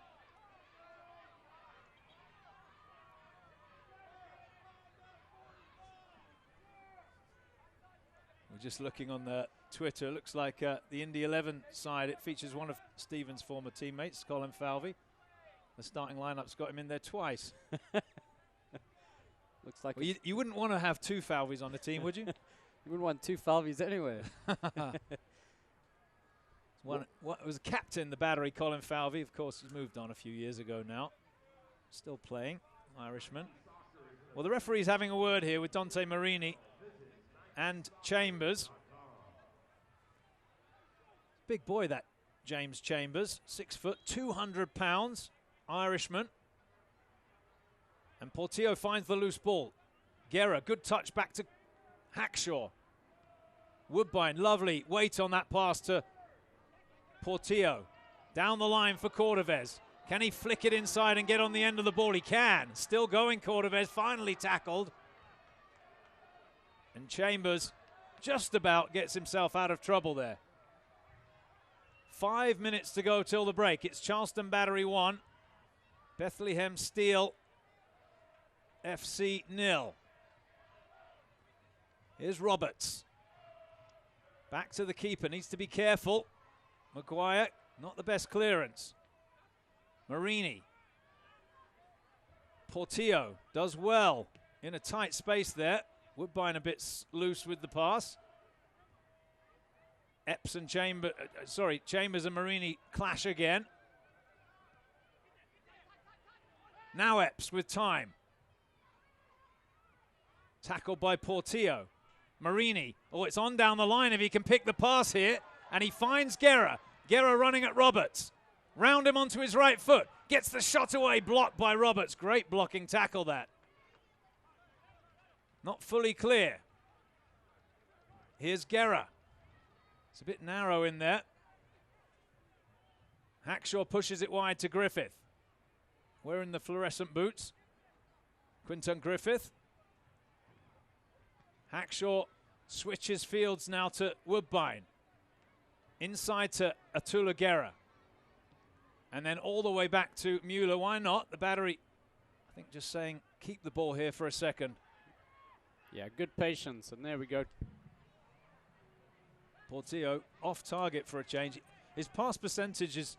We're just looking on the Twitter. It looks like the Indy 11 side. It features one of Stephen's former teammates, Colin Falvey. The starting lineup's got him in there twice. Looks like well, you wouldn't want to have two Falveys on the team, would you? You wouldn't want two Falveys anywhere. Was captain the Battery, Colin Falvey. Of course, he's moved on a few years ago now. Still playing, Irishman. Well, the referee's having a word here with Dante Marini and Chambers. Big boy, that James Chambers. 6 foot, 200 pounds, Irishman. And Portillo finds the loose ball. Guerra, good touch back to Hackshaw. Woodbine, lovely weight on that pass to Portillo. Down the line for Cordovez. Can he flick it inside and get on the end of the ball? He can. Still going, Cordovez, finally tackled. And Chambers just about gets himself out of trouble there. 5 minutes to go till the break. It's Charleston Battery 1, Bethlehem Steel FC 0. Here's Roberts. Back to the keeper, needs to be careful. Maguire, not the best clearance. Marini. Portillo does well in a tight space there. Woodbine a bit loose with the pass. Epps and Chambers and Marini clash again. Now Epps with time. Tackled by Portillo. Marini. Oh, it's on down the line if he can pick the pass here. And he finds Guerra. Guerra running at Roberts. Round him onto his right foot. Gets the shot away, blocked by Roberts. Great blocking tackle that. Not fully clear. Here's Guerra. It's a bit narrow in there. Hackshaw pushes it wide to Griffith. Wearing the fluorescent boots. Quinton Griffith. Hackshaw switches fields now to Woodbine. Inside to Atula Guerra. And then all the way back to Mueller. Why not? The Battery, I think, just saying, keep the ball here for a second. Yeah, good patience. And there we go. Portillo off target for a change. His pass percentage is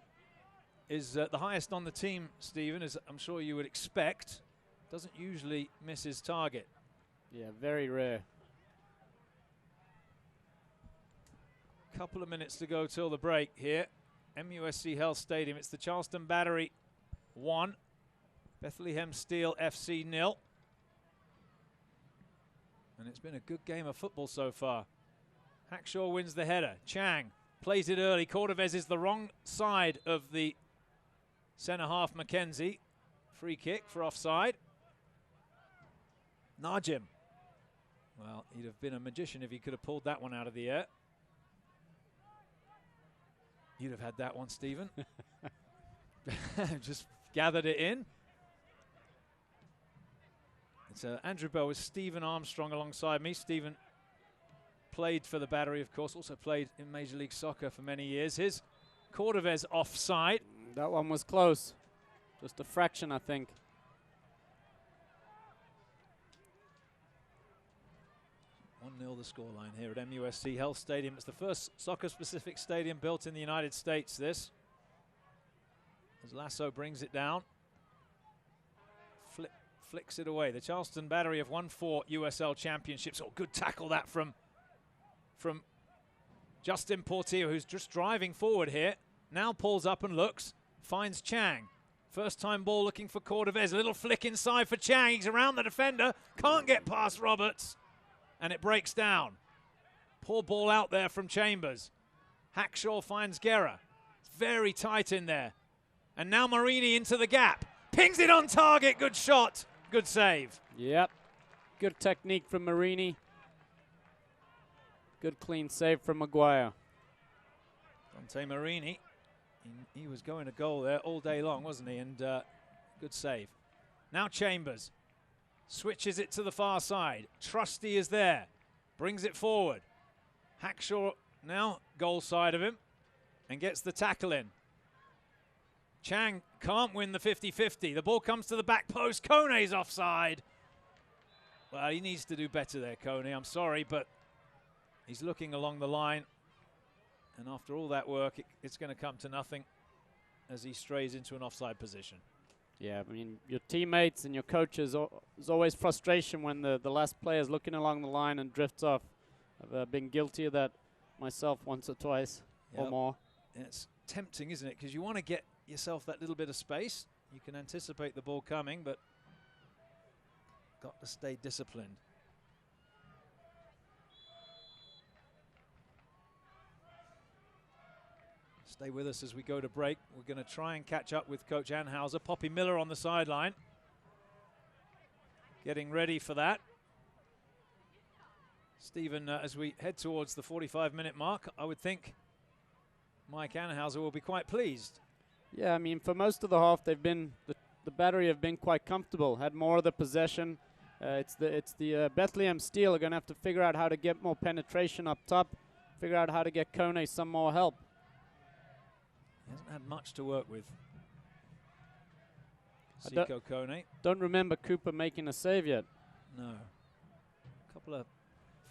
the highest on the team, Stephen, as I'm sure you would expect. Doesn't usually miss his target. Yeah, very rare. Couple of minutes to go till the break here. MUSC Health Stadium. It's the Charleston Battery 1, Bethlehem Steel FC 0. And it's been a good game of football so far. Hackshaw wins the header. Chang plays it early. Cordovez is the wrong side of the centre half McKenzie. Free kick for offside. Najim. Well, he'd have been a magician if he could have pulled that one out of the air. You'd have had that one, Stephen. Just gathered it in. It's Andrew Bell with Stephen Armstrong alongside me. Stephen played for the Battery, of course, also played in Major League Soccer for many years. Here's Cordovez offside. That one was close. Just a fraction, I think. Nil the scoreline here at MUSC Health Stadium. It's the first soccer-specific stadium built in the United States, this. As Lasso brings it down. Flicks it away. The Charleston Battery have won 4 USL championships. Oh, good tackle that from Justin Portillo, who's just driving forward here. Now pulls up and looks. Finds Chang. First time ball looking for Cordovez. A little flick inside for Chang. He's around the defender. Can't get past Roberts. And it breaks down. Poor ball out there from Chambers. Hackshaw finds Guerra. It's very tight in there. And now Marini into the gap. Pings it on target. Good shot. Good save. Yep. Good technique from Marini. Good clean save from Maguire. Dante Marini. He was going to goal there all day long, wasn't he? And good save. Now Chambers. Switches it to the far side. Trusty is there. Brings it forward. Hackshaw now goal side of him and gets the tackle in. Chang can't win the 50-50. The ball comes to the back post. Kone's offside. Well, he needs to do better there, Kone. I'm sorry, but he's looking along the line. And after all that work, it's going to come to nothing as he strays into an offside position. Yeah, I mean, your teammates and your coaches, there's always frustration when the last player is looking along the line and drifts off. I've been guilty of that myself once or twice or more. It's tempting, isn't it? Because you want to get yourself that little bit of space. You can anticipate the ball coming, but got to stay disciplined. Stay with us as we go to break. We're going to try and catch up with Coach Anhauser. Poppy Miller on the sideline. Getting ready for that. Stephen, as we head towards the 45-minute mark, I would think Mike Anhauser will be quite pleased. Yeah, I mean, for most of the half, they've been the Battery have been quite comfortable, had more of the possession. It's the Bethlehem Steel are going to have to figure out how to get more penetration up top, figure out how to get Kone some more help. He hasn't had much to work with. Seiko Kone. Don't remember Cooper making a save yet. No. A couple of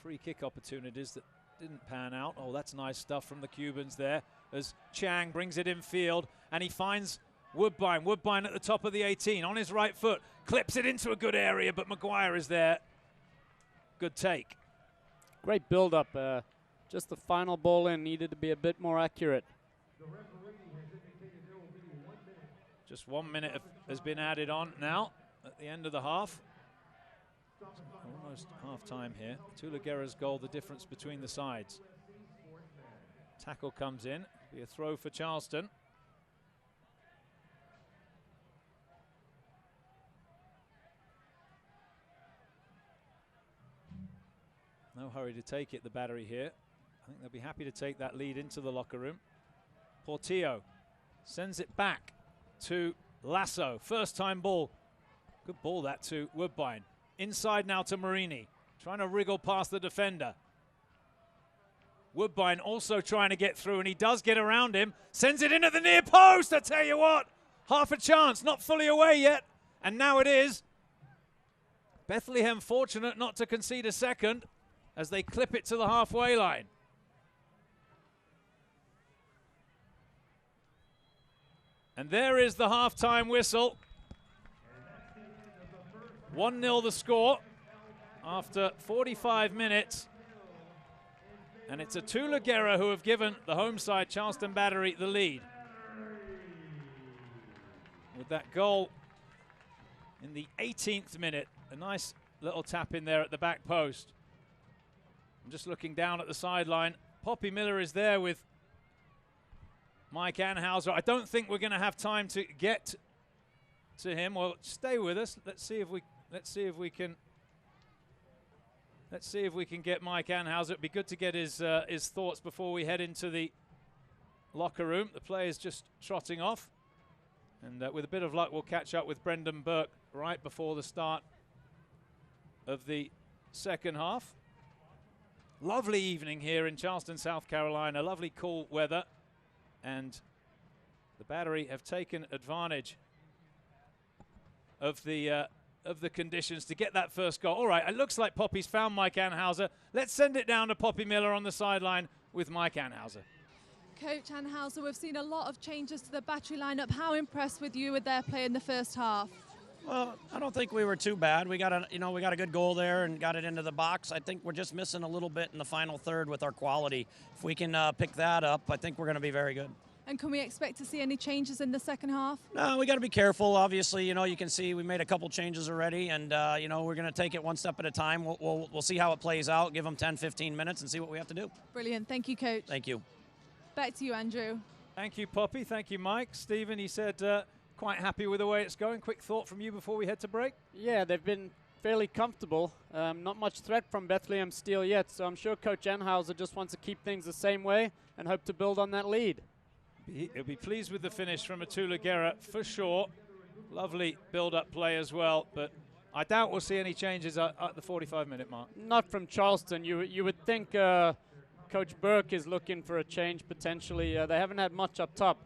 free kick opportunities that didn't pan out. Oh, that's nice stuff from the Cubans there as Chang brings it in field and he finds Woodbine. Woodbine at the top of the 18 on his right foot. Clips it into a good area, but Maguire is there. Good take. Great build-up. Just the final ball in needed to be a bit more accurate. Just 1 minute has been added on now at the end of the half. Almost half-time here. Tulaguera's goal, the difference between the sides. Tackle comes in. Be a throw for Charleston. No hurry to take it, the Battery here. I think they'll be happy to take that lead into the locker room. Portillo sends it back to Lasso. First time ball. Good ball that to Woodbine. Inside now to Marini. Trying to wriggle past the defender. Woodbine also trying to get through, and he does get around him. Sends it in at the near post. I tell you what, half a chance, not fully away yet. And now it is. Bethlehem fortunate not to concede a second as they clip it to the halfway line. And there is the halftime whistle. 1-0 the score after 45 minutes. And it's a Tulaguera who have given the home side, Charleston Battery, the lead. With that goal in the 18th minute. A nice little tap in there at the back post. I'm just looking down at the sideline. Poppy Miller is there with Mike Anhauser. I don't think we're going to have time to get to him. Well, stay with us. Let's see if we can get Mike Anhauser. It'd be good to get his thoughts before we head into the locker room. The player's just trotting off, and with a bit of luck, we'll catch up with Brendan Burke right before the start of the second half. Lovely evening here in Charleston, South Carolina. Lovely cool weather, and the Battery have taken advantage of the conditions to get that first goal. All right, it looks like Poppy's found Mike Anhauser. Let's send it down to Poppy Miller on the sideline with Mike Anhauser. Coach Anhauser, we've seen a lot of changes to the Battery lineup. How impressed with you with their play in the first half? Well, I don't think we were too bad. We got a good goal there and got it into the box. I think we're just missing a little bit in the final third with our quality. If we can pick that up, I think we're going to be very good. And can we expect to see any changes in the second half? No, we got to be careful. Obviously, you can see we made a couple changes already, and we're going to take it one step at a time. We'll see how it plays out. Give them 10, 15 minutes, and see what we have to do. Brilliant. Thank you, Coach. Thank you. Back to you, Andrew. Thank you, Poppy. Thank you, Mike. Stephen, he said quite happy with the way it's going. Quick thought from you before we head to break? Yeah, they've been fairly comfortable. Not much threat from Bethlehem Steel yet, so I'm sure Coach Anhauser just wants to keep things the same way and hope to build on that lead. He'll be pleased with the finish from a Tulaguera for sure. Lovely build-up play as well, but I doubt we'll see any changes at the 45-minute mark. Not from Charleston. You would think Coach Burke is looking for a change potentially. They haven't had much up top.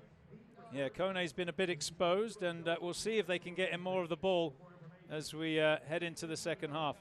Yeah, Kone's been a bit exposed, and we'll see if they can get him more of the ball as we head into the second half.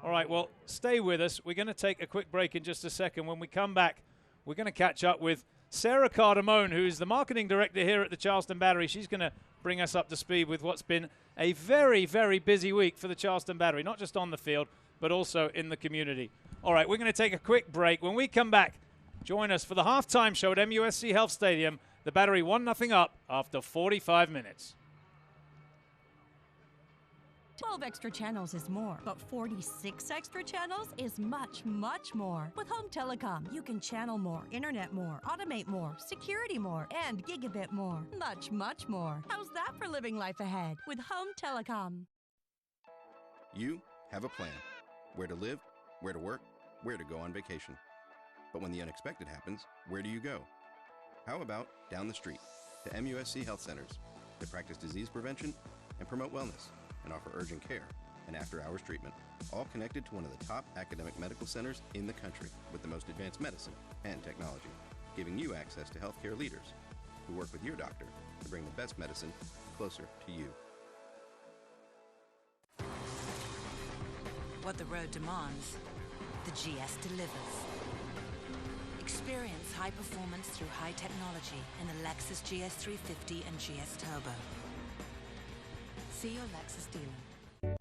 All right, well, stay with us. We're going to take a quick break in just a second. When we come back, we're going to catch up with Sarah Cardamone, who's the marketing director here at the Charleston Battery. She's going to bring us up to speed with what's been a very, very busy week for the Charleston Battery, not just on the field, but also in the community. All right, we're going to take a quick break. When we come back, join us for the halftime show at MUSC Health Stadium. The Battery 1-0 up after 45 minutes. 12 extra channels is more, but 46 extra channels is much, much more. With Home Telecom, you can channel more, internet more, automate more, security more, and gigabit more. Much, much more. How's that for living life ahead with Home Telecom? You have a plan. Where to live, where to work, where to go on vacation. But when the unexpected happens, where do you go? How about down the street to MUSC Health Centers to practice disease prevention and promote wellness, and offer urgent care and after-hours treatment, all connected to one of the top academic medical centers in the country with the most advanced medicine and technology, giving you access to healthcare leaders who work with your doctor to bring the best medicine closer to you. What the road demands, the GS delivers. Experience high performance through high technology in the Lexus GS 350 and GS Turbo. See your Lexus dealer.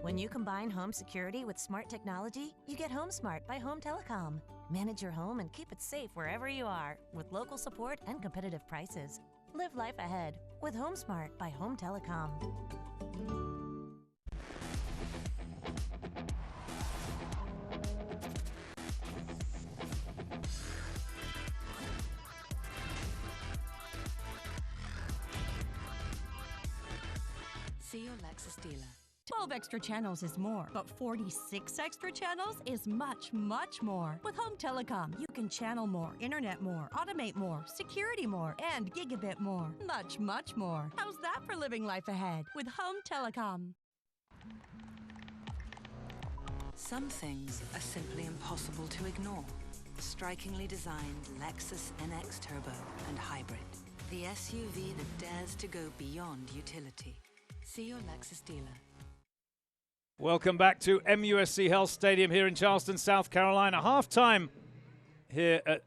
When you combine home security with smart technology, you get Home Smart by Home Telecom. Manage your home and keep it safe wherever you are with local support and competitive prices. Live life ahead with HomeSmart by Home Telecom. See your Lexus dealer. 12 extra channels is more, but 46 extra channels is much, much more. With Home Telecom, you can channel more, internet more, automate more, security more, and gigabit more. Much, much more. How's that for living life ahead with Home Telecom? Some things are simply impossible to ignore. Strikingly designed Lexus NX Turbo and Hybrid. The SUV that dares to go beyond utility. See your Lexus dealer. Welcome back to MUSC Health Stadium here in Charleston, South Carolina. Halftime here at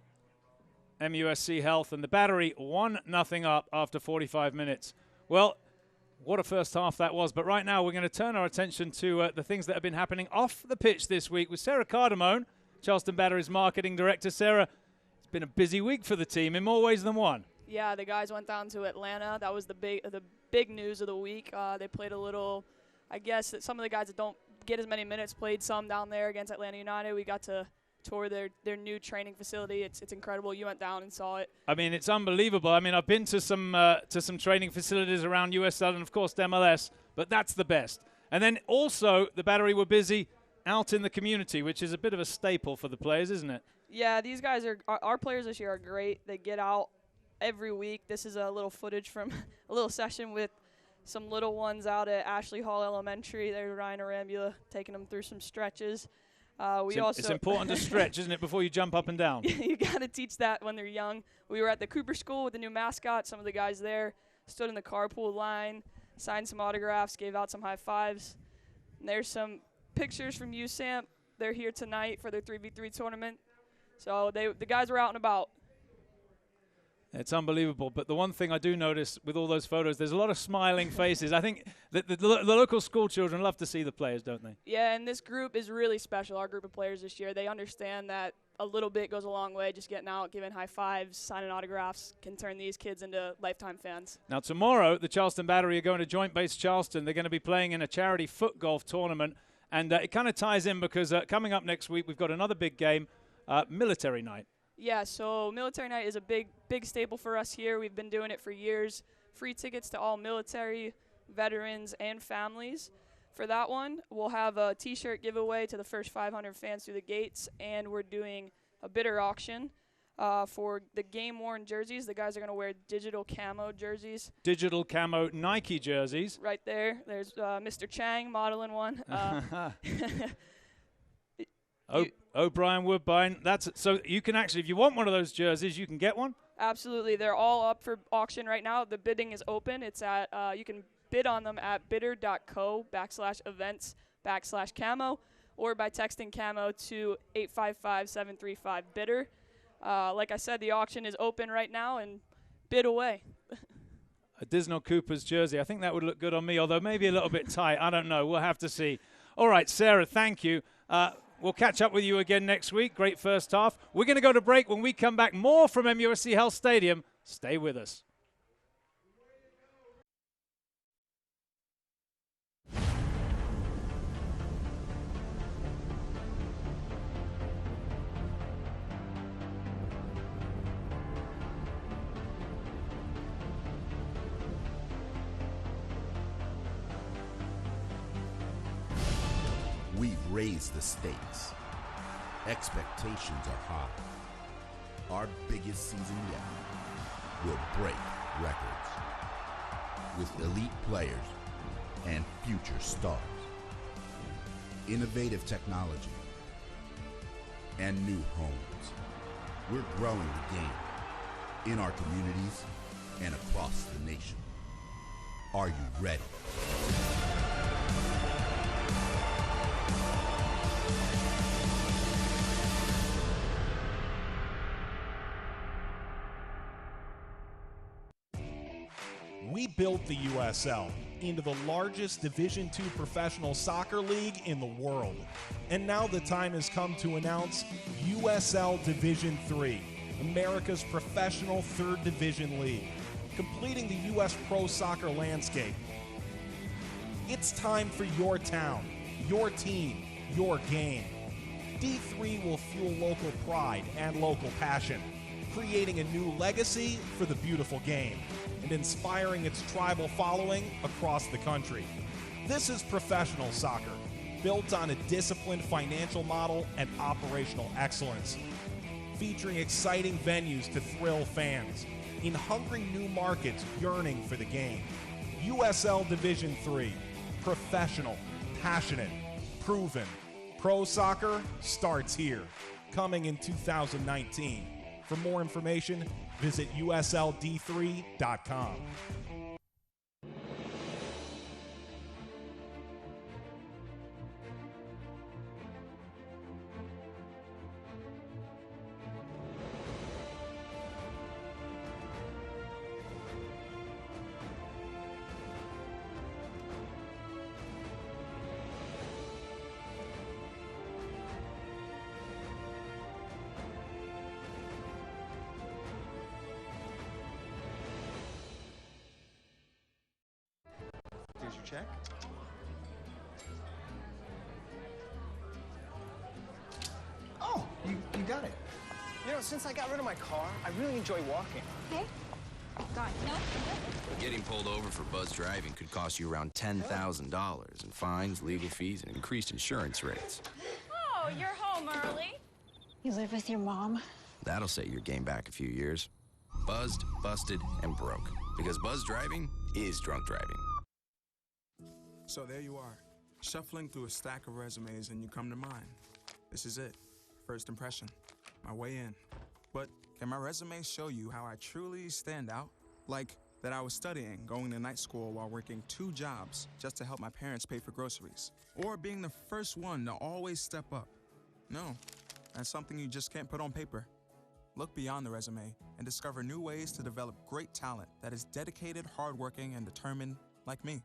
MUSC Health, and the Battery 1-0 up after 45 minutes. Well, what a first half that was. But right now we're going to turn our attention to the things that have been happening off the pitch this week with Sarah Cardamone, Charleston Battery's marketing director. Sarah, it's been a busy week for the team in more ways than one. Yeah, the guys went down to Atlanta. That was the big news of the week. They played a little, I guess, that some of the guys that don't get as many minutes played some down there against Atlanta United. We got to tour their new training facility. It's incredible. You went down and saw it. I mean, it's unbelievable. I mean, I've been to some training facilities around USL and, of course, MLS, but that's the best. And then also the Battery were busy out in the community, which is a bit of a staple for the players, isn't it? Yeah, these guys our players this year are great. They get out every week. This is a little footage from a little session with some little ones out at Ashley Hall Elementary. There's Ryan Arambula taking them through some stretches. It's important to stretch, isn't it, before you jump up and down? You got to teach that when they're young. We were at the Cooper School with the new mascot. Some of the guys there stood in the carpool line, signed some autographs, gave out some high fives. And there's some pictures from USAMP. They're here tonight for their 3v3 tournament. So the guys were out and about. It's unbelievable. But the one thing I do notice with all those photos, there's a lot of smiling faces. I think the local school children love to see the players, don't they? Yeah, and this group is really special, our group of players this year. They understand that a little bit goes a long way. Just getting out, giving high fives, signing autographs can turn these kids into lifetime fans. Now, tomorrow, the Charleston Battery are going to Joint Base Charleston. They're going to be playing in a charity foot golf tournament. And it kind of ties in because coming up next week, we've got another big game, Military Night. Yeah, so Military Night is a big staple for us here. We've been doing it for years. Free tickets to all military, veterans, and families. For that one, we'll have a T-shirt giveaway to the first 500 fans through the gates, and we're doing a bidder auction for the game-worn jerseys. The guys are going to wear digital camo jerseys. Digital camo Nike jerseys. Right there. There's Mr. Chang modeling one. O'Brien, Woodbine. So you can actually, if you want one of those jerseys, you can get one? Absolutely. They're all up for auction right now. The bidding is open. It's at you can bid on them at bidder.co/events/camo or by texting camo to 855-735-BIDDER. Like I said, the auction is open right now, and bid away. A Disney Cooper's jersey. I think that would look good on me, although maybe a little bit tight. I don't know. We'll have to see. All right, Sarah, thank you. We'll catch up with you again next week. Great first half. We're going to go to break. When we come back, more from MUSC Health Stadium. Stay with us. We've raised the stakes. Expectations are high. Our biggest season yet will break records with elite players and future stars. Innovative technology and new homes. We're growing the game in our communities and across the nation. Are you ready? We built the USL into the largest Division II professional soccer league in the world. And now the time has come to announce USL Division III, America's professional third division league. completing the U.S. pro soccer landscape. It's time for your town, your team, your game. D3 will fuel local pride and local passion, creating a new legacy for the beautiful game and inspiring its tribal following across the country. This is professional soccer, built on a disciplined financial model and operational excellence, featuring exciting venues to thrill fans in hungry new markets yearning for the game. USL Division III, professional, passionate, proven. Pro soccer starts here, coming in 2019. For more information, visit usld3.com. Here's your check. Oh, you got it. You know, since I got rid of my car, I really enjoy walking. Okay. Got it. No. Getting pulled over for buzz driving could cost you around $10,000 in fines, legal fees, and increased insurance rates. Oh, you're home early. You live with your mom? That'll set your game back a few years. Buzzed, busted, and broke. Because buzz driving is drunk driving. So there you are, shuffling through a stack of resumes and you come to mine. This is it, first impression, my way in. But can my resume show you how I truly stand out? Like that I was studying, going to night school while working 2 jobs just to help my parents pay for groceries. Or being the first one to always step up. No, that's something you just can't put on paper. Look beyond the resume and discover new ways to develop great talent that is dedicated, hardworking, and determined like me.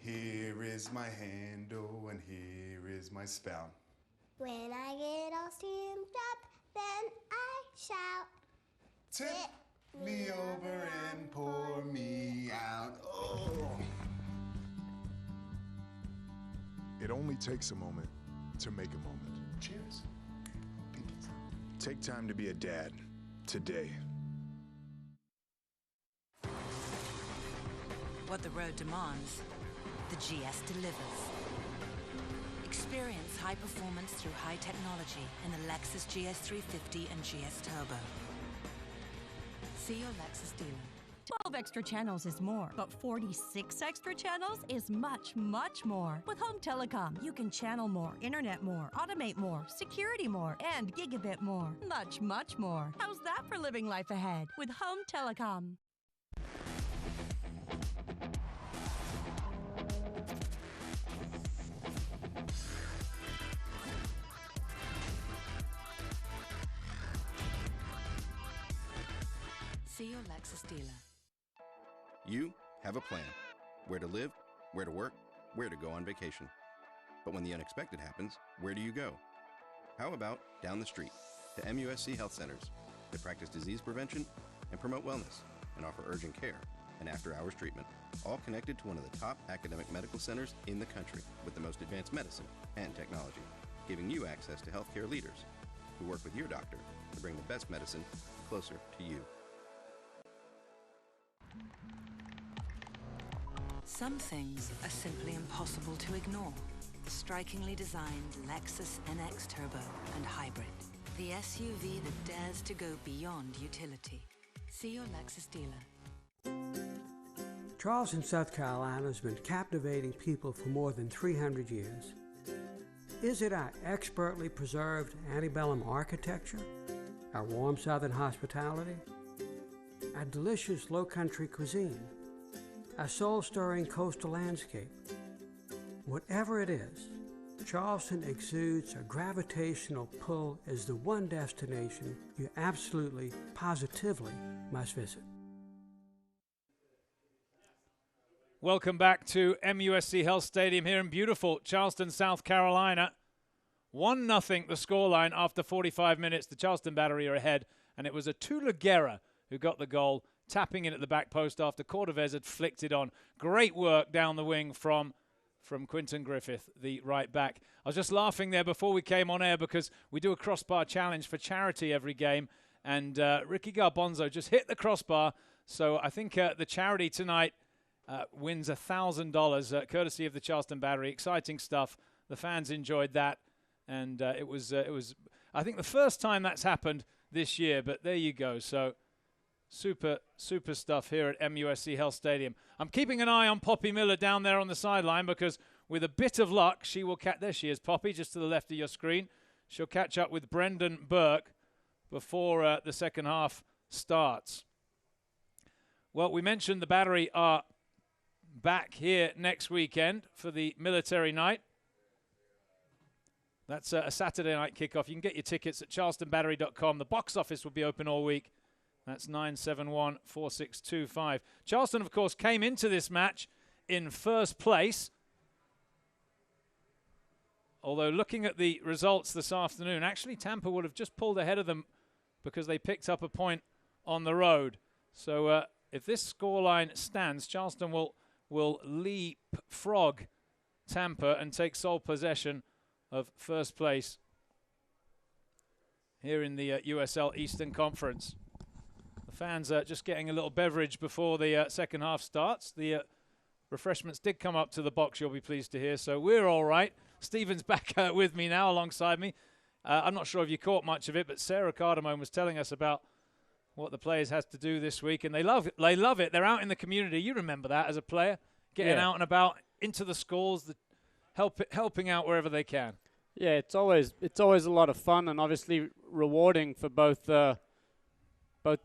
Here is my handle and here is my spout. When I get all steamed up, then I shout. Tip me over and pour me out. Oh. It only takes a moment to make a moment. Cheers. Take time to be a dad today. What the road demands, the GS delivers. Experience high performance through high technology in the Lexus GS 350 and GS Turbo. See your Lexus dealer. 12 extra channels is more, but 46 extra channels is much, much more. With Home Telecom, you can channel more, internet more, automate more, security more, and gigabit more. Much, much more. How's that for living life ahead with Home Telecom? See your Lexus dealer. You have a plan. Where to live, where to work, where to go on vacation. But when the unexpected happens, where do you go? How about down the street to MUSC Health Centers that practice disease prevention and promote wellness and offer urgent care and after-hours treatment, all connected to one of the top academic medical centers in the country with the most advanced medicine and technology, giving you access to healthcare leaders who work with your doctor to bring the best medicine closer to you. Some things are simply impossible to ignore. The strikingly designed Lexus NX Turbo and Hybrid. The SUV that dares to go beyond utility. See your Lexus dealer. Charleston, South Carolina has been captivating people for more than 300 years. Is it our expertly preserved antebellum architecture? Our warm southern hospitality? Our delicious low-country cuisine? Our soul-stirring coastal landscape? Whatever it is, Charleston exudes a gravitational pull as the one destination you absolutely, positively must visit. Welcome back to MUSC Health Stadium here in beautiful Charleston, South Carolina. 1-0 the scoreline after 45 minutes. The Charleston Battery are ahead, and it was a Tulaguera who got the goal, tapping in at the back post after Cordovez had flicked it on. Great work down the wing from Quinton Griffith, the right back. I was just laughing there before we came on air because we do a crossbar challenge for charity every game, and Ricky Garbanzo just hit the crossbar. So I think the charity tonight wins $1,000 courtesy of the Charleston Battery. Exciting stuff. The fans enjoyed that, and it was I think the first time that's happened this year. But there you go. So super stuff here at MUSC Health Stadium. I'm keeping an eye on Poppy Miller down there on the sideline because with a bit of luck, she will catch. There she is, Poppy, just to the left of your screen. She'll catch up with Brendan Burke before the second half starts. Well, we mentioned the Battery are back here next weekend for the military night. That's a Saturday night kickoff. You can get your tickets at charlestonbattery.com. The box office will be open all week. That's 971-4625. Charleston, of course, came into this match in first place. Although looking at the results this afternoon, actually Tampa would have just pulled ahead of them because they picked up a point on the road. So if this scoreline stands, Charleston will leapfrog Tampa and take sole possession of first place here in the USL Eastern Conference. The fans are just getting a little beverage before the second half starts. The refreshments did come up to the box, you'll be pleased to hear, so we're all right. Stephen's back with me now alongside me. I'm not sure if you caught much of it, but Sarah Cardamone was telling us about what the players has to do this week, and they love it. They love it. They're out in the community. You remember that as a player, getting out and about into the schools, helping out wherever they can. Yeah, it's always a lot of fun and obviously rewarding for both the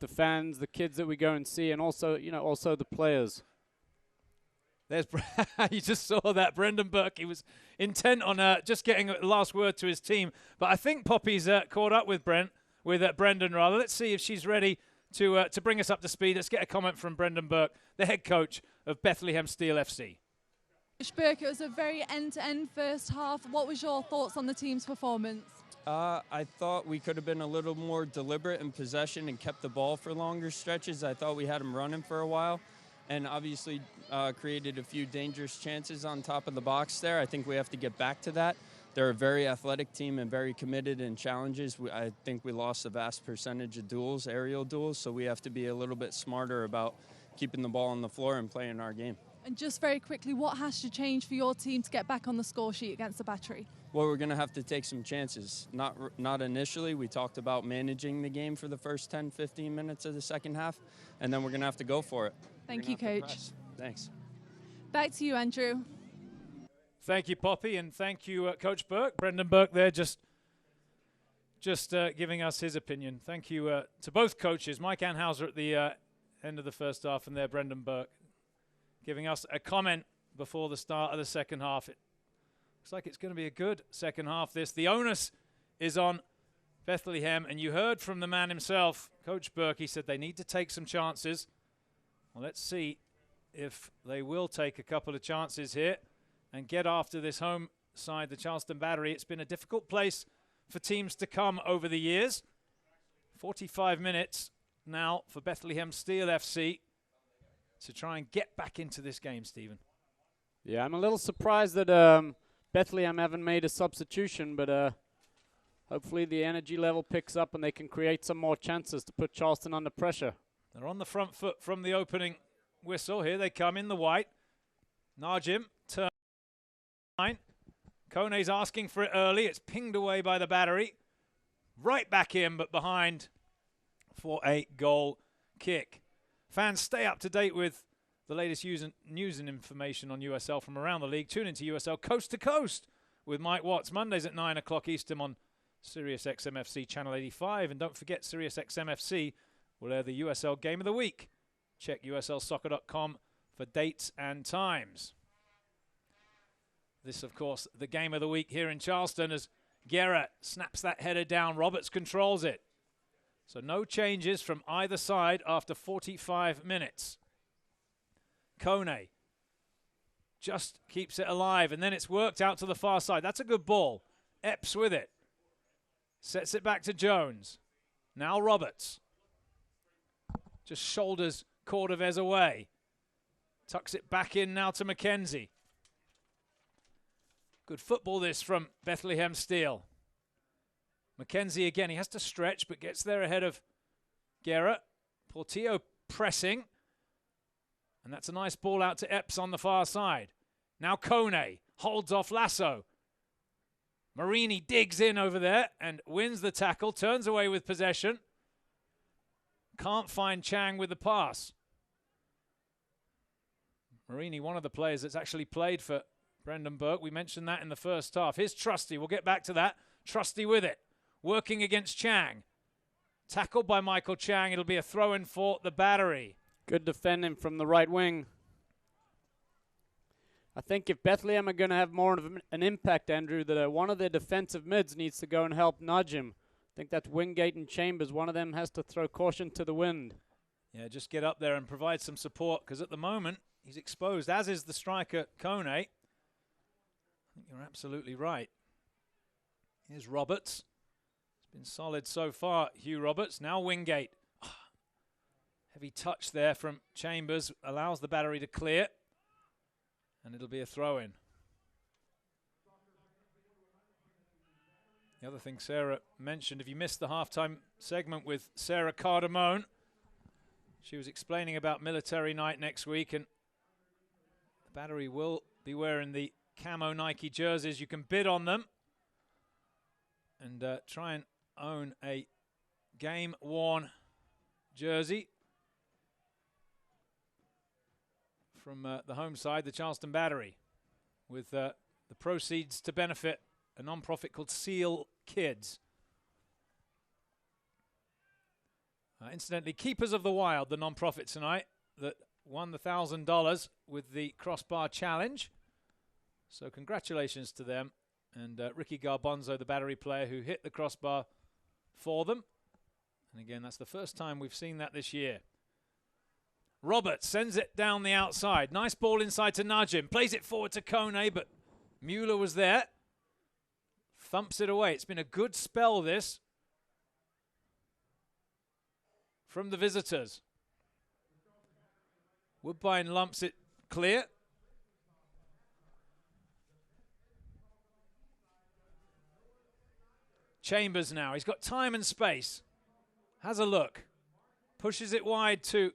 fans, the kids that we go and see, and also the players. There's you just saw that Brendan Burke. He was intent on just getting a last word to his team, but I think Poppy's caught up with Brendan rather. Let's see if she's ready to bring us up to speed. Let's get a comment from Brendan Burke, the head coach of Bethlehem Steel FC. Coach Burke, it was a very end-to-end first half. What was your thoughts on the team's performance? I thought we could have been a little more deliberate in possession and kept the ball for longer stretches. I thought we had them running for a while, and obviously created a few dangerous chances on top of the box there. I think we have to get back to that. They're a very athletic team and very committed in challenges. I think we lost a vast percentage of duels, aerial duels, so we have to be a little bit smarter about keeping the ball on the floor and playing our game. And just very quickly, what has to change for your team to get back on the score sheet against the Battery? Well, we're going to have to take some chances. Not initially. We talked about managing the game for the first 10, 15 minutes of the second half, and then we're going to have to go for it. Thank you, Coach. Thanks. Back to you, Andrew. Thank you, Poppy, and thank you, Coach Burke. Brendan Burke there just giving us his opinion. Thank you to both coaches, Mike Anhauser at the end of the first half, and there Brendan Burke giving us a comment before the start of the second half. It looks like it's going to be a good second half. The onus is on Bethlehem, and you heard from the man himself, Coach Burke. He said they need to take some chances. Well, let's see if they will take a couple of chances here and get after this home side, the Charleston Battery. It's been a difficult place for teams to come over the years. 45 minutes now for Bethlehem Steel FC to try and get back into this game, Stephen. Yeah, I'm a little surprised that Bethlehem haven't made a substitution, but hopefully the energy level picks up and they can create some more chances to put Charleston under pressure. They're on the front foot from the opening whistle. Here they come in the white. Najim turn line. Kone's asking for it early. It's pinged away by the Battery. Right back in, but behind for a goal kick. Fans, stay up to date with the latest news and information on USL from around the league. Tune into USL Coast to Coast with Mike Watts, Mondays at 9 o'clock Eastern on Sirius XMFC Channel 85. And don't forget, Sirius XMFC will air the USL Game of the Week. Check uslsoccer.com for dates and times. This, of course, the Game of the Week here in Charleston as Guerra snaps that header down. Roberts controls it. So no changes from either side after 45 minutes. Kone just keeps it alive, and then it's worked out to the far side. That's a good ball. Epps with it. Sets it back to Jones. Now Roberts. Just shoulders Cordovez away. Tucks it back in now to McKenzie. Good football this from Bethlehem Steel. McKenzie again, he has to stretch but gets there ahead of Guerra. Portillo pressing. And that's a nice ball out to Epps on the far side. Now Kone holds off Lasso. Marini digs in over there and wins the tackle, turns away with possession. Can't find Chang with the pass. Marini, one of the players that's actually played for Brendan Burke. We mentioned that in the first half. Here's Trusty. We'll get back to that. Trusty with it. Working against Chang. Tackled by Michael Chang. It'll be a throw-in for the Battery. Good defending from the right wing. I think if Bethlehem are going to have more of an impact, Andrew, that one of their defensive mids needs to go and help nudge him. I think that's Wingate and Chambers. One of them has to throw caution to the wind. Yeah, just get up there and provide some support, because at the moment he's exposed, as is the striker Kone. I think you're absolutely right. Here's Roberts. It's been solid so far, Hugh Roberts. Now Wingate. Heavy touch there from Chambers, allows the Battery to clear. And it'll be a throw-in. The other thing Sarah mentioned, if you missed the halftime segment with Sarah Cardamone, she was explaining about military night next week, and the Battery will be wearing the camo Nike jerseys. You can bid on them and try and own a game-worn jersey from the home side, the Charleston Battery, with the proceeds to benefit a non-profit called Seal Kids. Incidentally, Keepers of the Wild, the non-profit tonight, that won the $1,000 with the crossbar challenge. So congratulations to them. And Ricky Garbonzo, the Battery player, who hit the crossbar for them. And again, that's the first time we've seen that this year. Roberts sends it down the outside. Nice ball inside to Najim. Plays it forward to Kone, but Mueller was there. Thumps it away. It's been a good spell, this, from the visitors. Woodbine lumps it clear. Chambers now. He's got time and space. Has a look. Pushes it wide to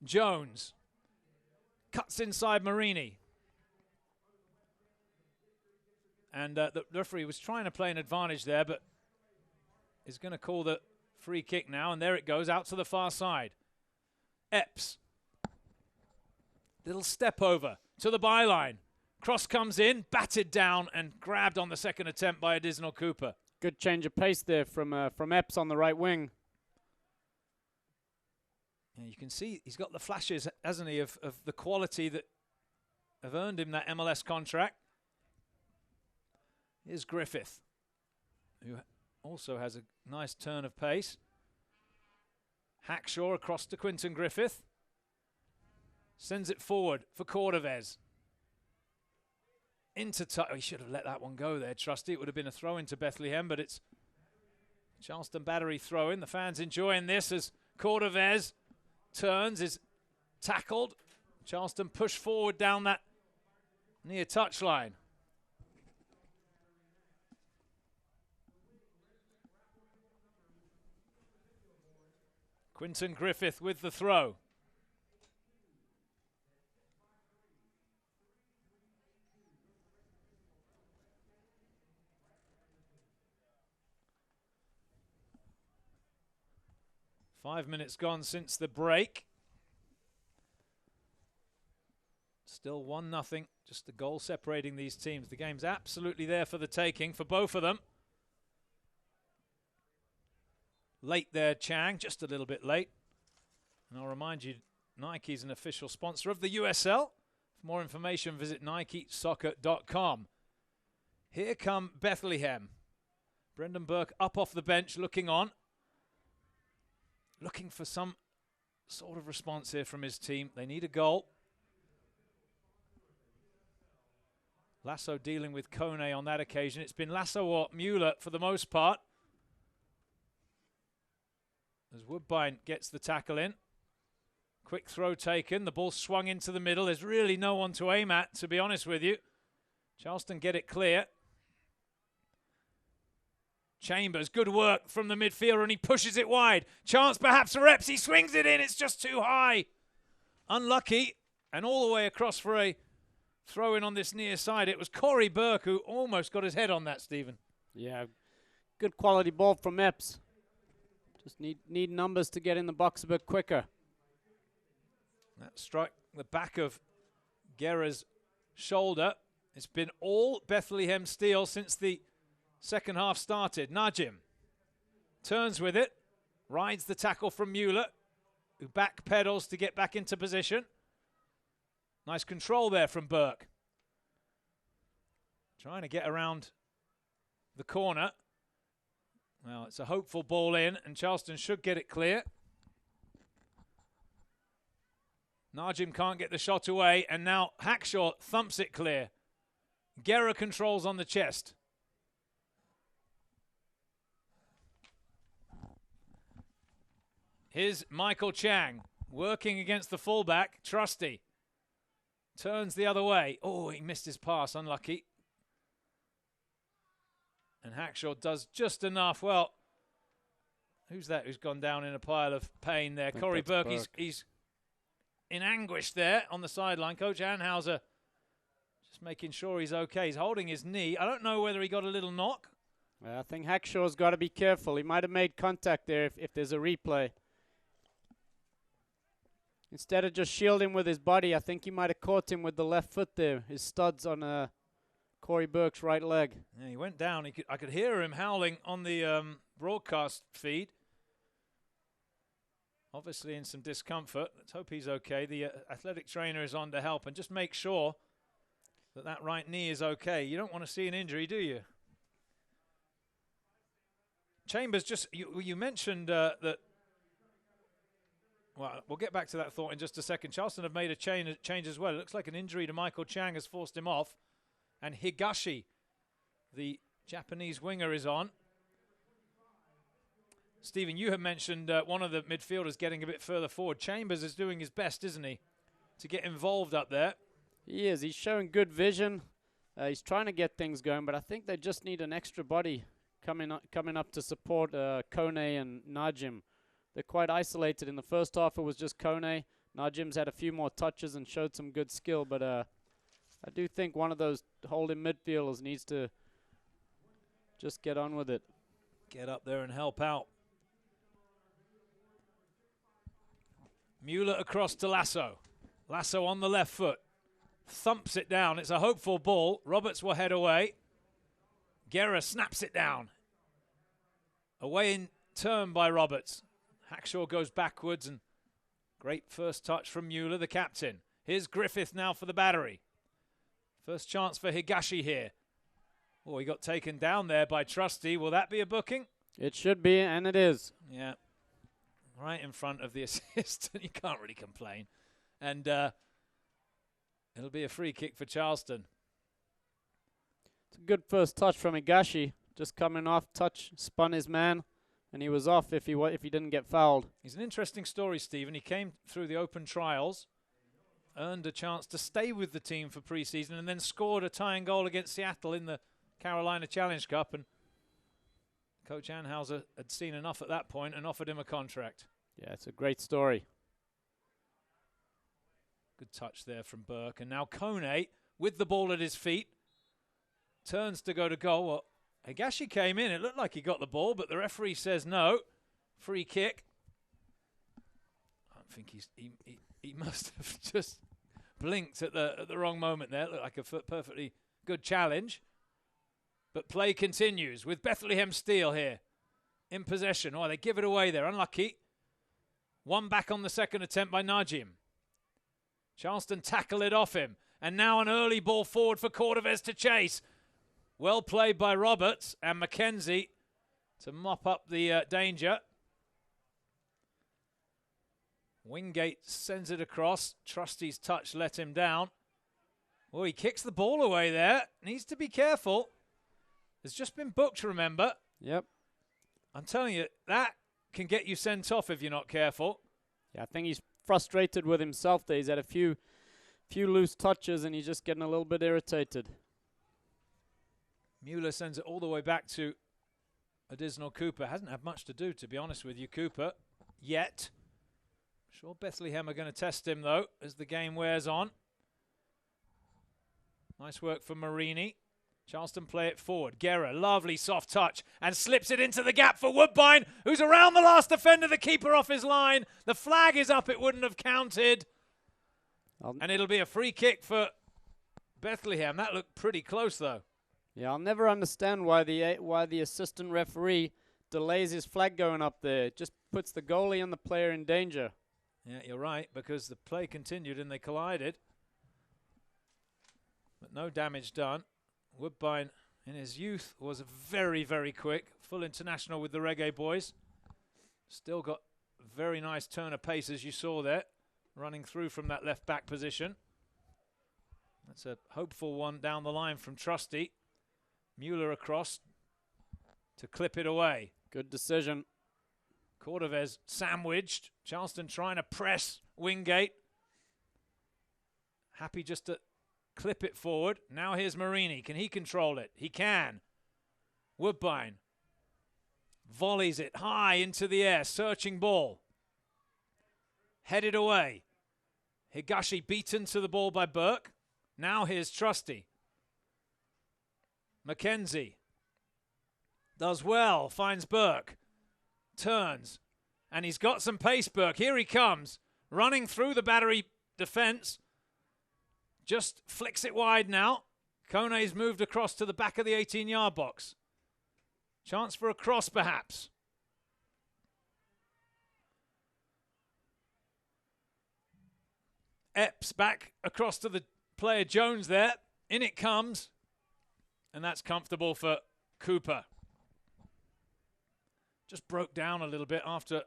Jones. Cuts inside Marini. And the referee was trying to play an advantage there, but is going to call the free kick now. And there it goes, out to the far side. Epps. Little step over to the byline. Cross comes in, batted down, and grabbed on the second attempt by Additional Cooper. Good change of pace there from Epps on the right wing. Yeah, you can see he's got the flashes, hasn't he, of the quality that have earned him that MLS contract. Here's Griffith, who also has a nice turn of pace. Hackshaw across to Quinton Griffith. Sends it forward for Cordovez. Into he should have let that one go there, Trusty. It would have been a throw into Bethlehem, but it's Charleston Battery throw-in. The fans enjoying this as Cordovez turns, is tackled. Charleston push forward down that near touchline. Quinton Griffith with the throw. Five minutes gone since the break. Still 1-0, just the goal separating these teams. The game's absolutely there for the taking for both of them. Late there, Chang, just a little bit late. And I'll remind you, Nike's an official sponsor of the USL. For more information, visit NikeSoccer.com. Here come Bethlehem. Brendan Burke up off the bench, looking on. Looking for some sort of response here from his team. They need a goal. Lasso dealing with Kone on that occasion. It's been Lasso or Mueller for the most part. As Woodbine gets the tackle in. Quick throw taken. The ball swung into the middle. There's really no one to aim at, to be honest with you. Charleston get it clear. Chambers, good work from the midfielder, and he pushes it wide. Chance perhaps for reps. He swings it in. It's just too high. Unlucky. And all the way across for a throw in on this near side. It was Corey Burke who almost got his head on that, Stephen. Yeah, good quality ball from Epps. Just need numbers to get in the box a bit quicker. That struck the back of Guerra's shoulder. It's been all Bethlehem Steel since the second half started. Najim turns with it, rides the tackle from Mueller, who back pedals to get back into position. Nice control there from Burke. Trying to get around the corner. Well, it's a hopeful ball in, and Charleston should get it clear. Najim can't get the shot away, and now Hackshaw thumps it clear. Guerra controls on the chest. Here's Michael Chang working against the fullback, Trusty. Turns the other way. Oh, he missed his pass, unlucky. And Hackshaw does just enough. Well, who's that who's gone down in a pile of pain there? Corey Burke. He's in anguish there on the sideline. Coach Anhauser just making sure he's okay. He's holding his knee. I don't know whether he got a little knock. I think Hackshaw's got to be careful. He might have made contact there if there's a replay. Instead of just shielding with his body, I think he might have caught him with the left foot there. His studs on Corey Burke's right leg. Yeah, he went down. I could hear him howling on the broadcast feed. Obviously in some discomfort. Let's hope he's okay. The athletic trainer is on to help and just make sure that right knee is okay. You don't want to see an injury, do you? Chambers, just you mentioned that. Well, we'll get back to that thought in just a second. Charleston have made a change as well. It looks like an injury to Michael Chang has forced him off. And Higashi, the Japanese winger, is on. Stephen, you have mentioned one of the midfielders getting a bit further forward. Chambers is doing his best, isn't he, to get involved up there? He is. He's showing good vision. He's trying to get things going, but I think they just need an extra body coming up to support Kone and Najim. They're quite isolated. In the first half, it was just Kone. Najim's had a few more touches and showed some good skill, but I do think one of those holding midfielders needs to just get on with it. Get up there and help out. Mueller across to Lasso. Lasso on the left foot. Thumps it down. It's a hopeful ball. Roberts will head away. Guerra snaps it down. Away in turn by Roberts. Hackshaw goes backwards, and great first touch from Mueller, the captain. Here's Griffith now for the battery. First chance for Higashi here. Oh, he got taken down there by Trusty. Will that be a booking? It should be, and it is. Yeah. Right in front of the assistant. You can't really complain. And it'll be a free kick for Charleston. It's a good first touch from Higashi. Just coming off, touch, spun his man. And he was off if he didn't get fouled. He's an interesting story, Stephen. He came through the open trials, earned a chance to stay with the team for preseason, and then scored a tying goal against Seattle in the Carolina Challenge Cup. And Coach Anhauser had seen enough at that point and offered him a contract. Yeah, it's a great story. Good touch there from Burke. And now Kone, with the ball at his feet, turns to go to goal. Well, Higashi came in. It looked like he got the ball, but the referee says no. Free kick. I think he must have just blinked at the wrong moment there. It looked like a perfectly good challenge. But play continues with Bethlehem Steel here in possession. Oh, they give it away there. Unlucky. One back on the second attempt by Najim. Charleston tackle it off him. And now an early ball forward for Cordovez to chase. Well played by Roberts and McKenzie to mop up the danger. Wingate sends it across. Trusty's touch let him down. Well, he kicks the ball away there. Needs to be careful. It's just been booked, remember? Yep. I'm telling you, that can get you sent off if you're not careful. Yeah, I think he's frustrated with himself there. He's had a few loose touches, and he's just getting a little bit irritated. Mueller sends it all the way back to Additional Cooper. Hasn't had much to do, to be honest with you, Cooper, yet. Sure Bethlehem are going to test him, though, as the game wears on. Nice work from Marini. Charleston play it forward. Guerra, lovely soft touch, and slips it into the gap for Woodbine, who's around the last defender, the keeper off his line. The flag is up, it wouldn't have counted. And it'll be a free kick for Bethlehem. That looked pretty close, though. Yeah, I'll never understand why the assistant referee delays his flag going up there. It just puts the goalie and the player in danger. Yeah, you're right, because the play continued and they collided. But no damage done. Woodbine, in his youth, was very, very quick. Full international with the Reggae boys. Still got very nice turn of pace, as you saw there, running through from that left-back position. That's a hopeful one down the line from Trusty. Mueller across to clip it away. Good decision. Cordovez sandwiched. Charleston trying to press Wingate. Happy just to clip it forward. Now here's Marini. Can he control it? He can. Woodbine volleys it high into the air. Searching ball. Headed away. Higashi beaten to the ball by Burke. Now here's Trusty. McKenzie does well. Finds Burke. Turns. And he's got some pace, Burke. Here he comes. Running through the Battery defense. Just flicks it wide now. Kone's moved across to the back of the 18-yard box. Chance for a cross, perhaps. Epps back across to the player Jones there. In it comes. And that's comfortable for Cooper. Just broke down a little bit after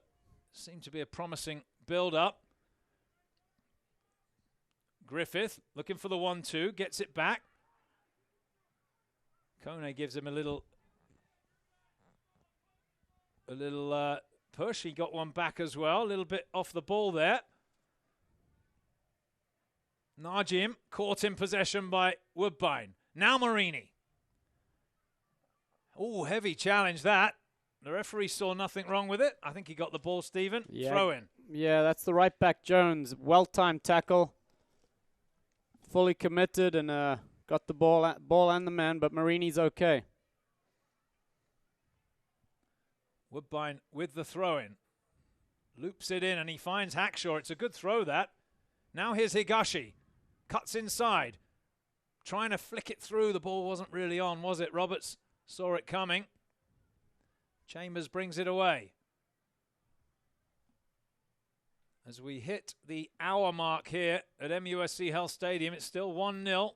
seemed to be a promising build-up. Griffith looking for the 1-2, gets it back. Kone gives him a little push. He got one back as well, a little bit off the ball there. Najim caught in possession by Woodbine. Now Marini. Oh, heavy challenge that. The referee saw nothing wrong with it. I think he got the ball, Stephen. Yeah. Throw in. Yeah, that's the right back Jones. Well-timed tackle. Fully committed and got the ball and the man, but Marini's okay. Woodbine with the throw-in. Loops it in and he finds Hackshaw. It's a good throw, that. Now here's Higashi. Cuts inside. Trying to flick it through. The ball wasn't really on, was it? Roberts saw it coming. Chambers brings it away. As we hit the hour mark here at MUSC Health Stadium, it's still 1-0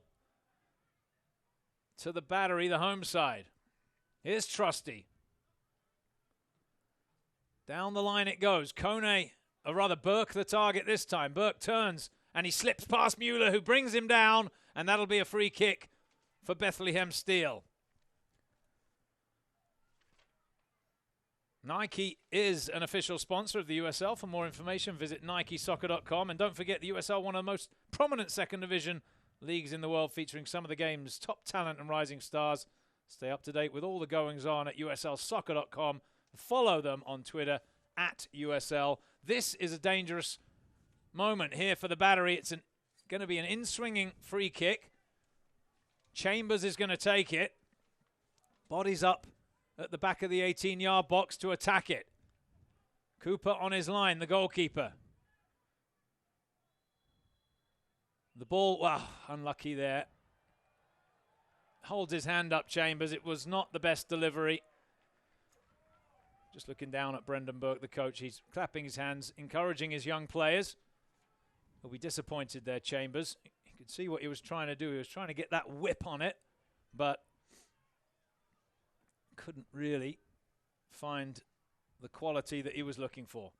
to the Battery, the home side. Here's Trusty. Down the line it goes. Kone, or rather Burke the target this time. Burke turns and he slips past Mueller, who brings him down, and that'll be a free kick for Bethlehem Steel. Nike is an official sponsor of the USL. For more information, visit NikeSoccer.com. And don't forget, the USL, one of the most prominent second division leagues in the world, featuring some of the game's top talent and rising stars. Stay up to date with all the goings-on at USLsoccer.com. Follow them on Twitter at USL. This is a dangerous moment here for the Battery. It's going to be an in-swinging free kick. Chambers is going to take it. Bodies up at the back of the 18-yard box to attack it. Cooper on his line, the goalkeeper. The ball, well, unlucky there. Holds his hand up, Chambers. It was not the best delivery. Just looking down at Brendan Burke, the coach. He's clapping his hands, encouraging his young players. He'll be disappointed there, Chambers. You could see what he was trying to do. He was trying to get that whip on it, but couldn't really find the quality that he was looking for.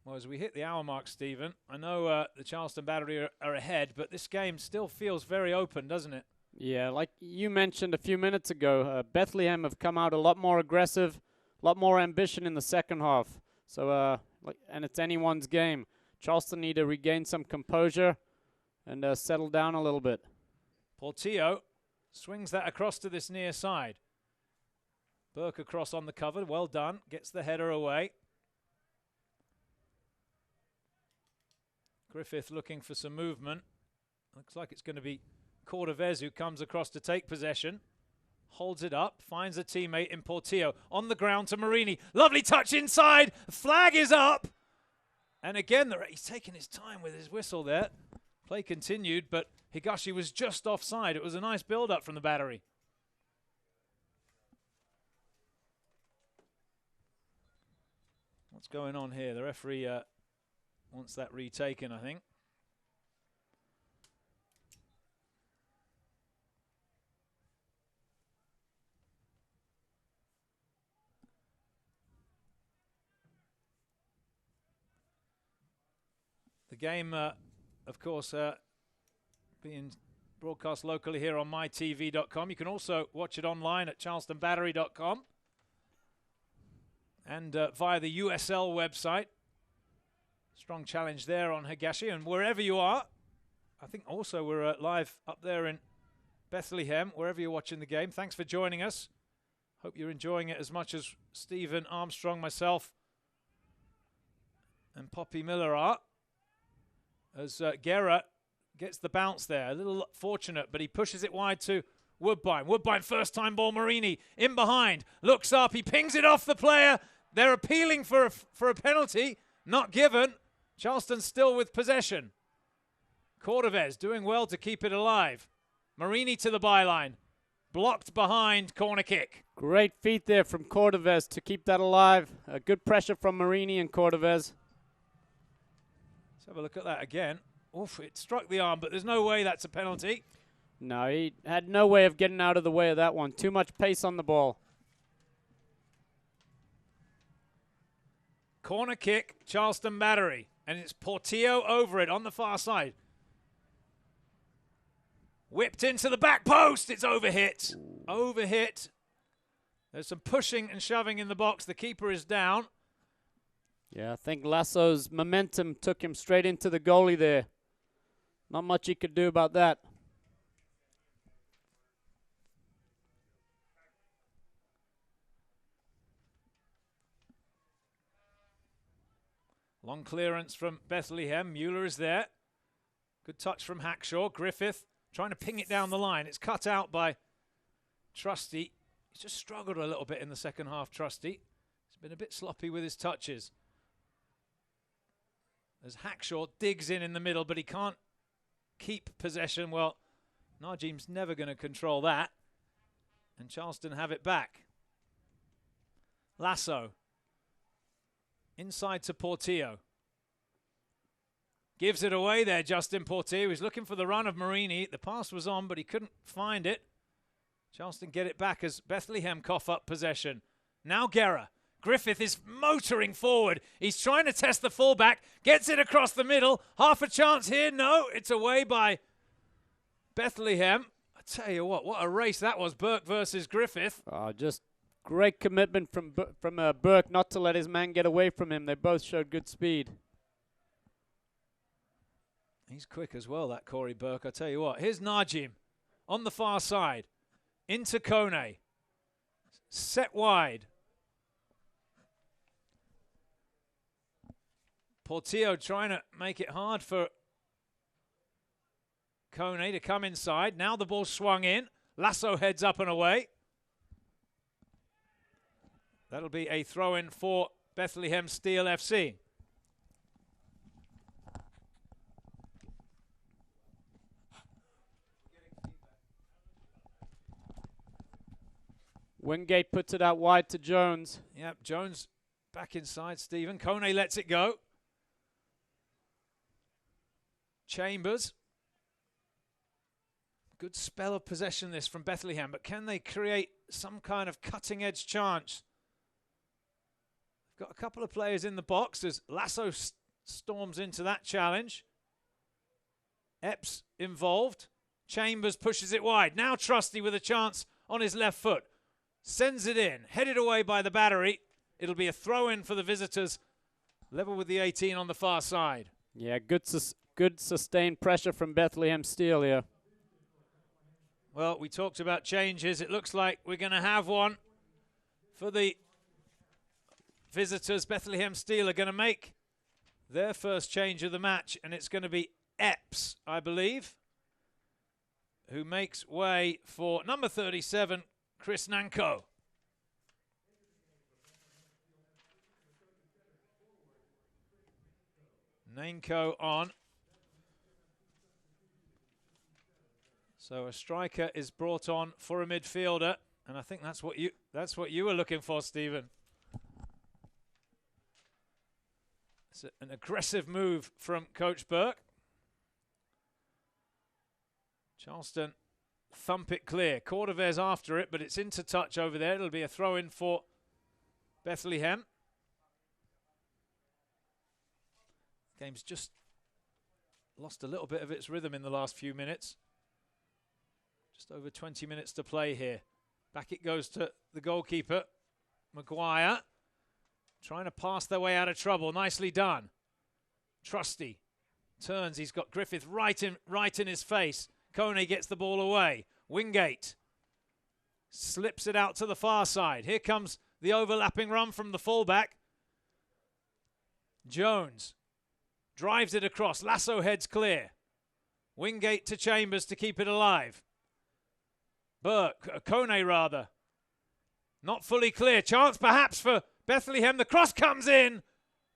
Well, as we hit the hour mark, Stephen, I know the Charleston Battery are ahead, but this game still feels very open, doesn't it? Yeah, like you mentioned a few minutes ago, Bethlehem have come out a lot more aggressive, a lot more ambition in the second half. So, and it's anyone's game. Charleston need to regain some composure and settle down a little bit. Portillo swings that across to this near side. Burke across on the cover, well done, gets the header away. Griffith looking for some movement. Looks like it's going to be Cordovez who comes across to take possession. Holds it up, finds a teammate in Portillo. On the ground to Marini. Lovely touch inside. Flag is up. And again, he's taking his time with his whistle there. Play continued, but Higashi was just offside. It was a nice build-up from the Battery. What's going on here? The referee wants that retaken, I think. The game, of course, being broadcast locally here on mytv.com. You can also watch it online at charlestonbattery.com and via the USL website. Strong challenge there on Higashi. And wherever you are, I think also we're live up there in Bethlehem, wherever you're watching the game. Thanks for joining us. Hope you're enjoying it as much as Stephen Armstrong, myself, and Poppy Miller are. As Guerra gets the bounce there. A little fortunate, but he pushes it wide to Woodbine. Woodbine, first time ball, Marini in behind. Looks up, he pings it off the player. They're appealing for a penalty. Not given. Charleston still with possession. Cordovez doing well to keep it alive. Marini to the byline. Blocked behind, corner kick. Great feet there from Cordovez to keep that alive. Good pressure from Marini and Cordovez. Let's have a look at that again. Oof, it struck the arm, but there's no way that's a penalty. No, he had no way of getting out of the way of that one. Too much pace on the ball. Corner kick, Charleston Battery. And it's Portillo over it on the far side. Whipped into the back post. It's overhit. Overhit. There's some pushing and shoving in the box. The keeper is down. Yeah, I think Lasso's momentum took him straight into the goalie there. Not much he could do about that. Long clearance from Bethlehem. Mueller is there. Good touch from Hackshaw. Griffith trying to ping it down the line. It's cut out by Trusty. He's just struggled a little bit in the second half, Trusty. He's been a bit sloppy with his touches. As Hackshaw digs in the middle, but he can't keep possession. Well, Najim's never going to control that. And Charleston have it back. Lasso. Inside to Portillo. Gives it away there, Justin Portillo. He's looking for the run of Marini. The pass was on, but he couldn't find it. Charleston get it back as Bethlehem cough up possession. Now Guerra. Griffith is motoring forward. He's trying to test the fullback. Gets it across the middle. Half a chance here. No, it's away by Bethlehem. I tell you what a race that was, Burke versus Griffith. Just great commitment from Burke not to let his man get away from him. They both showed good speed. He's quick as well, that Corey Burke. I tell you what. Here's Najim on the far side. Into Kone. Set wide. Portillo trying to make it hard for Kone to come inside. Now the ball swung in. Lasso heads up and away. That'll be a throw-in for Bethlehem Steel FC. Wingate puts it out wide to Jones. Yep, Jones back inside Stephen. Kone lets it go. Chambers. Good spell of possession this from Bethlehem, but can they create some kind of cutting-edge chance? They've got a couple of players in the box as Lasso storms into that challenge. Epps involved. Chambers pushes it wide. Now Trusty with a chance on his left foot. Sends it in. Headed away by the Battery. It'll be a throw-in for the visitors. Level with the 18 on the far side. Yeah, good sustained pressure from Bethlehem Steel here. Well, we talked about changes. It looks like we're going to have one for the visitors. Bethlehem Steel are going to make their first change of the match, and it's going to be Epps, I believe, who makes way for number 37, Chris Nanko. Nanko on. So a striker is brought on for a midfielder, and I think that's what you were looking for, Stephen. It's an aggressive move from Coach Burke. Charleston thump it clear. Cordovez after it, but it's into touch over there. It'll be a throw-in for Bethlehem. Game's just lost a little bit of its rhythm in the last few minutes. Just over 20 minutes to play here. Back it goes to the goalkeeper, Maguire. Trying to pass their way out of trouble. Nicely done. Trusty turns. He's got Griffith right in his face. Kone gets the ball away. Wingate slips it out to the far side. Here comes the overlapping run from the fullback. Jones drives it across. Lasso heads clear. Wingate to Chambers to keep it alive. Kone rather. Not fully clear. Chance perhaps for Bethlehem. The cross comes in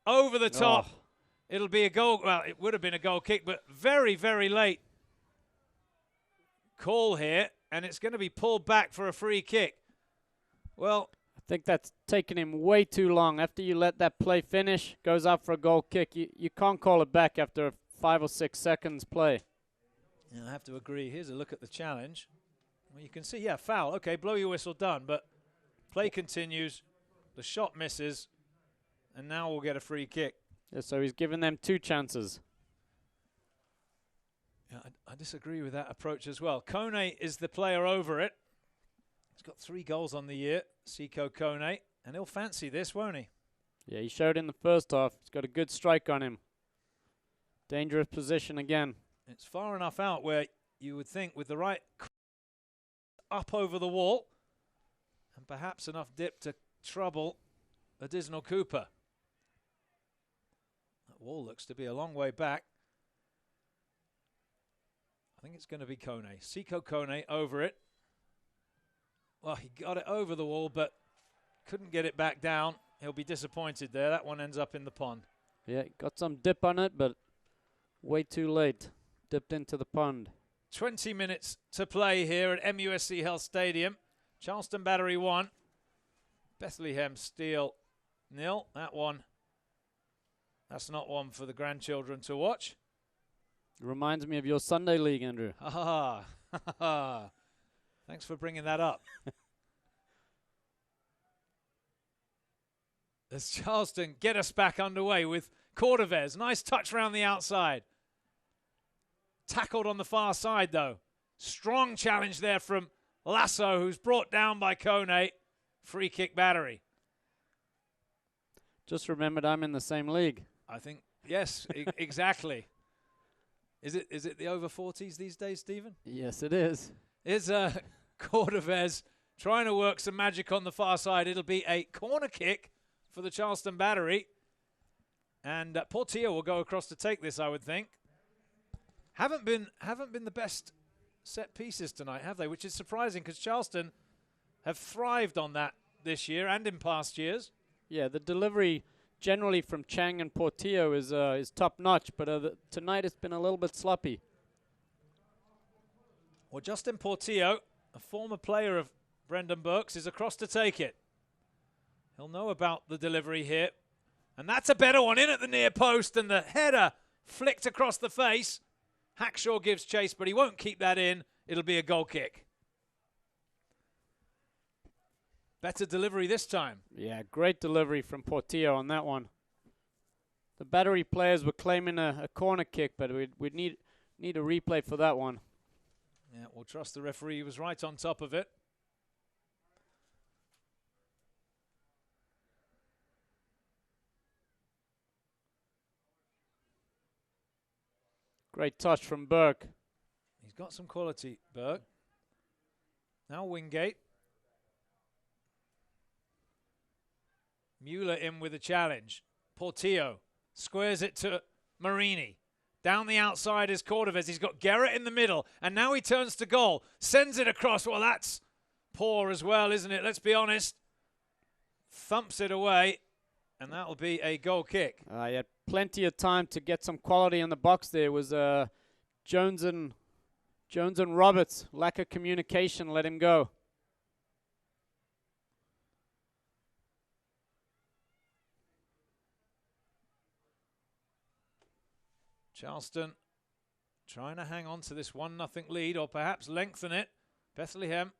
over the top. Oh. It'll be a goal. Well, it would have been a goal kick, but very, very late call here, and it's going to be pulled back for a free kick. Well, I think that's taken him way too long. After you let that play finish, goes up for a goal kick. You can't call it back after 5 or 6 seconds play. Yeah, I have to agree. Here's a look at the challenge. Well, you can see, yeah, foul. Okay, blow your whistle, done. But play continues. The shot misses. And now we'll get a free kick. Yeah, so he's given them 2 chances. Yeah, I disagree with that approach as well. Kone is the player over it. He's got 3 goals on the year, Sekou Kone. And he'll fancy this, won't he? Yeah, he showed in the first half. He's got a good strike on him. Dangerous position again. It's far enough out where you would think with the right up over the wall and perhaps enough dip to trouble Additional Cooper. That wall looks to be a long way back. I think it's going to be Kone. Sekou Kone over it. Well, he got it over the wall, but couldn't get it back down. He'll be disappointed there. That one ends up in the pond. Yeah, got some dip on it, but way too late. Dipped into the pond. 20 minutes to play here at MUSC Health Stadium. Charleston Battery 1. Bethlehem Steel 0. That one, that's not one for the grandchildren to watch. It reminds me of your Sunday league, Andrew. Thanks for bringing that up. As Charleston get us back underway with Cordovez. Nice touch around the outside. Tackled on the far side, though. Strong challenge there from Lasso, who's brought down by Kone. Free kick Battery. Just remembered I'm in the same league. I think, yes, exactly. Is it the over 40s these days, Stephen? Yes, it is. Is Cordovez trying to work some magic on the far side. It'll be a corner kick for the Charleston Battery. And Portillo will go across to take this, I would think. Haven't been the best set pieces tonight, have they? Which is surprising because Charleston have thrived on that this year and in past years. Yeah, the delivery generally from Chang and Portillo is top notch, but tonight it's been a little bit sloppy. Well, Justin Portillo, a former player of Brendan Burke's, is across to take it. He'll know about the delivery here. And that's a better one in at the near post, and the header flicked across the face. Hackshaw gives chase, but he won't keep that in. It'll be a goal kick. Better delivery this time. Yeah, great delivery from Portillo on that one. The Battery players were claiming a corner kick, but we'd need a replay for that one. Yeah, we'll trust the referee. He was right on top of it. Great touch from Burke. He's got some quality, Burke. Now Wingate. Mueller in with a challenge. Portillo squares it to Marini. Down the outside is Cordovez. He's got Garrett in the middle. And now he turns to goal. Sends it across. Well, that's poor as well, isn't it? Let's be honest. Thumps it away. And that'll be a goal kick. He had plenty of time to get some quality in the box there. It was Jones and Roberts. Lack of communication let him go. Charleston trying to hang on to this 1-0 lead, or perhaps lengthen it. Bethlehem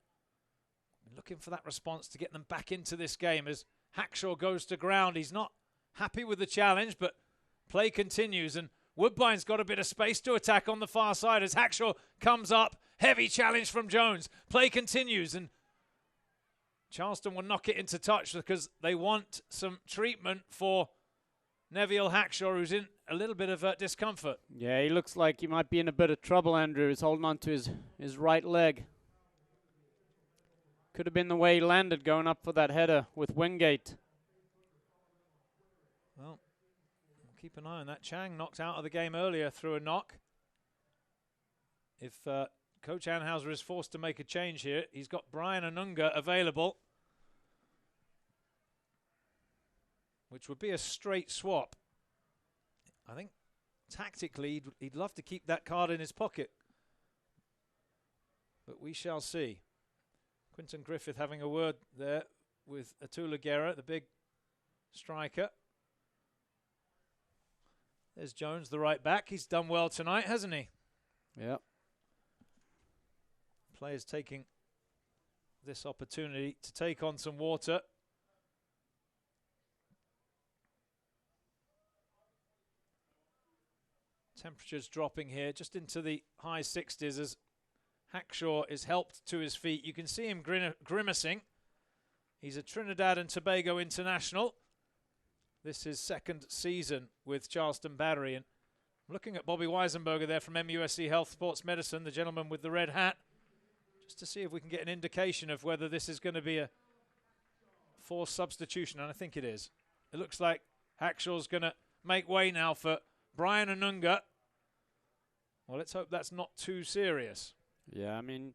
looking for that response to get them back into this game as Hackshaw goes to ground. He's not happy with the challenge, but play continues, and Woodbine's got a bit of space to attack on the far side as Hackshaw comes up. Heavy challenge from Jones. Play continues, and Charleston will knock it into touch because they want some treatment for Neville Hackshaw, who's in a little bit of discomfort. Yeah, he looks like he might be in a bit of trouble, Andrew. He's holding on to his right leg. Could have been the way he landed going up for that header with Wingate. Well, we'll keep an eye on that. Chang knocked out of the game earlier through a knock. If Coach Anhauser is forced to make a change here, he's got Brian Anunga available, which would be a straight swap. I think tactically he'd love to keep that card in his pocket, but we shall see. Quinton Griffith having a word there with Atula Guerra, the big striker. There's Jones, the right back. He's done well tonight, hasn't he? Yeah. Players taking this opportunity to take on some water. Temperatures dropping here just into the high 60s as Hackshaw is helped to his feet. You can see him grimacing. He's a Trinidad and Tobago international. This is second season with Charleston Battery. And looking at Bobby Weisenberger there from MUSC Health Sports Medicine, the gentleman with the red hat, just to see if we can get an indication of whether this is going to be a forced substitution, and I think it is. It looks like Hackshaw's going to make way now for Brian Anunga. Well, let's hope that's not too serious. Yeah, I mean,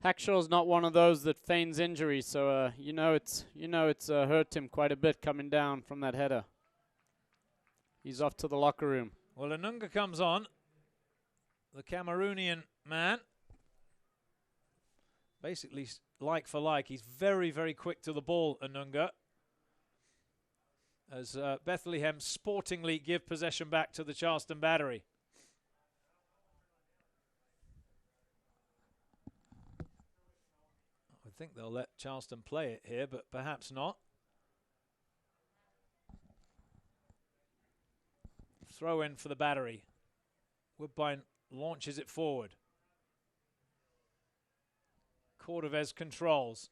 Hackshaw's not one of those that feigns injury, so it's hurt him quite a bit coming down from that header. He's off to the locker room. Well, Anunga comes on, the Cameroonian man. Basically, like for like, he's very, very quick to the ball, Anunga. As Bethlehem sportingly give possession back to the Charleston Battery. I think they'll let Charleston play it here, but perhaps not. Throw in for the Battery. Woodbine launches it forward. Cordovez controls.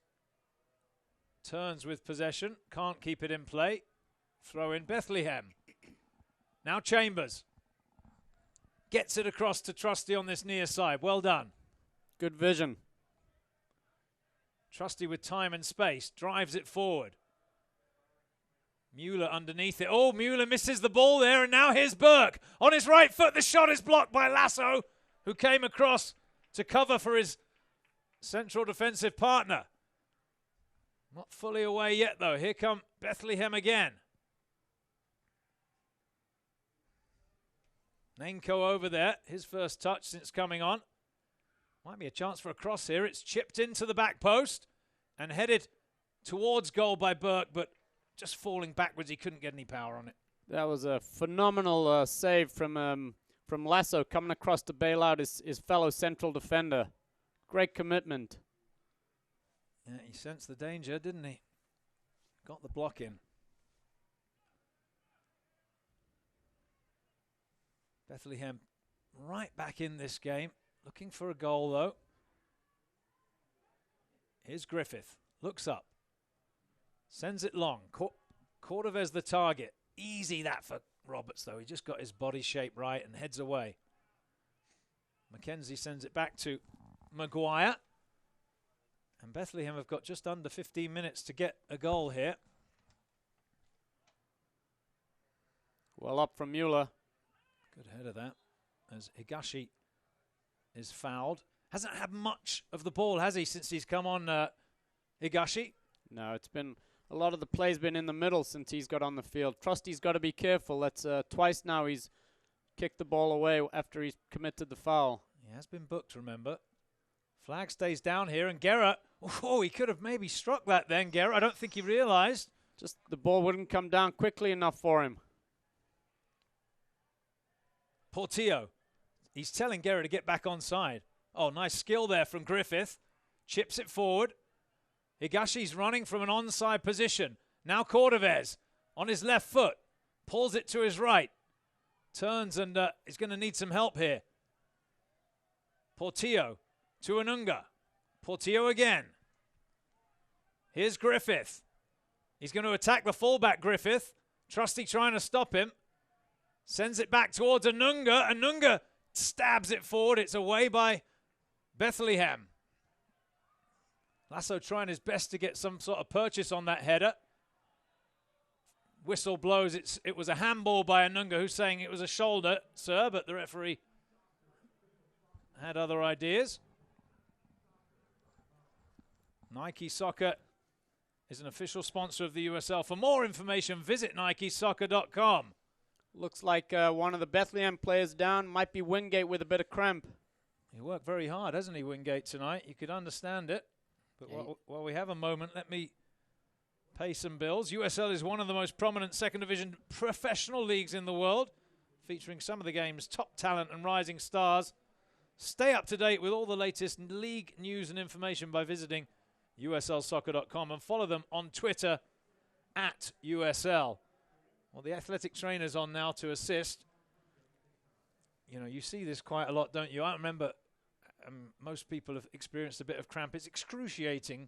Turns with possession. Can't keep it in play. Throw in Bethlehem. Now Chambers. Gets it across to Trusty on this near side. Well done. Good vision. Trusty with time and space. Drives it forward. Mueller underneath it. Oh, Mueller misses the ball there, and now here's Burke. On his right foot, the shot is blocked by Lasso, who came across to cover for his central defensive partner. Not fully away yet, though. Here come Bethlehem again. Nenko over there. His first touch since coming on. Might be a chance for a cross here. It's chipped into the back post and headed towards goal by Burke, but just falling backwards. He couldn't get any power on it. That was a phenomenal save from Lasso coming across to bail out his fellow central defender. Great commitment. Yeah, he sensed the danger, didn't he? Got the block in. Bethlehem right back in this game. Looking for a goal, though. Here's Griffith. Looks up. Sends it long. Cordovez the target. Easy that for Roberts, though. He just got his body shape right and heads away. McKenzie sends it back to Maguire. And Bethlehem have got just under 15 minutes to get a goal here. Well up from Mueller. Good header that. As Higashi is fouled. Hasn't had much of the ball, has he, since he's come on, Higashi? No, it's been a lot of the play's been in the middle since he's got on the field. Trusty's got to be careful. That's twice now he's kicked the ball away after he's committed the foul. He has been booked, remember. Flag stays down here, and Guerra, oh, he could have maybe struck that then, Guerra. I don't think he realized. Just the ball wouldn't come down quickly enough for him. Portillo, he's telling Guerra to get back onside. Oh, nice skill there from Griffith. Chips it forward. Higashi's running from an onside position. Now Cordovez on his left foot. Pulls it to his right. Turns and is going to need some help here. Portillo to Anunga. Portillo again. Here's Griffith. He's going to attack the fullback, Griffith. Trusty trying to stop him. Sends it back towards Anunga. Anunga stabs it forward. It's away by Bethlehem. Lasso trying his best to get some sort of purchase on that header. Whistle blows. It was a handball by Anunga, who's saying it was a shoulder, sir, but the referee had other ideas. Nike Soccer is an official sponsor of the USL. For more information, visit NikeSoccer.com. Looks like one of the Bethlehem players down. Might be Wingate with a bit of cramp. He worked very hard, hasn't he, Wingate, tonight? You could understand it. But while we have a moment, let me pay some bills. USL is one of the most prominent second division professional leagues in the world, featuring some of the game's top talent and rising stars. Stay up to date with all the latest league news and information by visiting USLsoccer.com and follow them on Twitter at USL. Well, the athletic trainer's on now to assist. You know, you see this quite a lot, don't you? I remember most people have experienced a bit of cramp. It's excruciatingly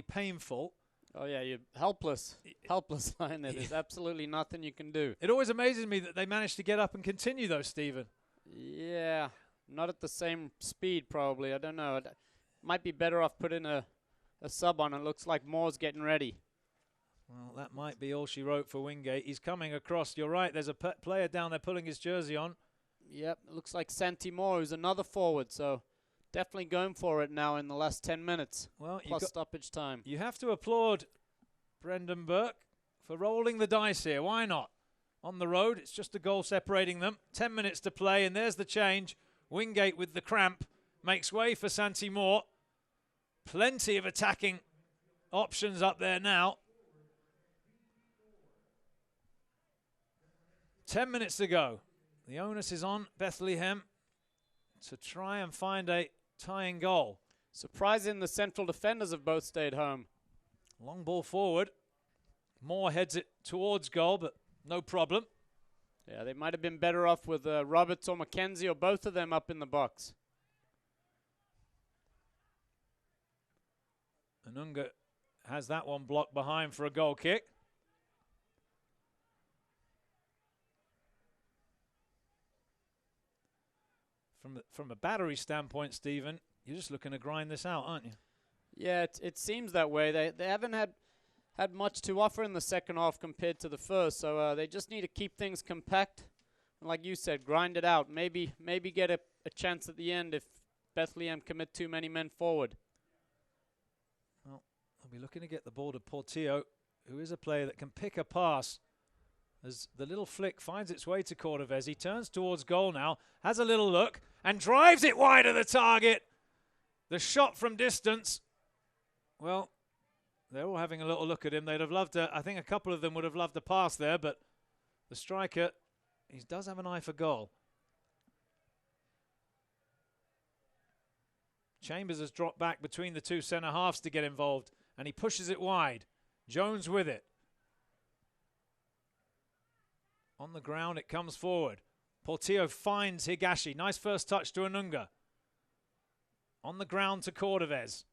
painful. Oh, yeah, you're helpless. Helpless line there. There's absolutely nothing you can do. It always amazes me that they managed to get up and continue, though, Stephen. Yeah, not at the same speed, probably. I don't know. It might be better off putting a sub on. It looks like Moore's getting ready. Well, that might be all she wrote for Wingate. He's coming across. You're right. There's a player down there pulling his jersey on. Yep, it looks like Santi Moore, who's another forward, so definitely going for it now in the last 10 minutes, well, plus stoppage time. You have to applaud Brendan Burke for rolling the dice here. Why not? On the road, it's just a goal separating them. 10 minutes to play, and there's the change. Wingate with the cramp makes way for Santi Moore. Plenty of attacking options up there now. 10 minutes to go. The onus is on Bethlehem to try and find a tying goal. Surprising the central defenders have both stayed home. Long ball forward. Moore heads it towards goal, but no problem. Yeah, they might have been better off with Roberts or McKenzie or both of them up in the box. Anunga has that one blocked behind for a goal kick. From a battery standpoint, Stephen, you're just looking to grind this out, aren't you? Yeah, it seems that way. They haven't had much to offer in the second half compared to the first, so they just need to keep things compact. And like you said, grind it out. Maybe get a chance at the end if Bethlehem commit too many men forward. Well, I'll be looking to get the ball to Portillo, who is a player that can pick a pass. As the little flick finds its way to Cordovez, he turns towards goal now, has a little look, and drives it wide of the target. The shot from distance, well, they're all having a little look at him. They'd have loved to, I think a couple of them would have loved to pass there, but the striker, he does have an eye for goal. Chambers has dropped back between the two centre-halves to get involved, and he pushes it wide. Jones with it. On the ground, it comes forward. Portillo finds Higashi. Nice first touch to Anunga. On the ground to Cordovez.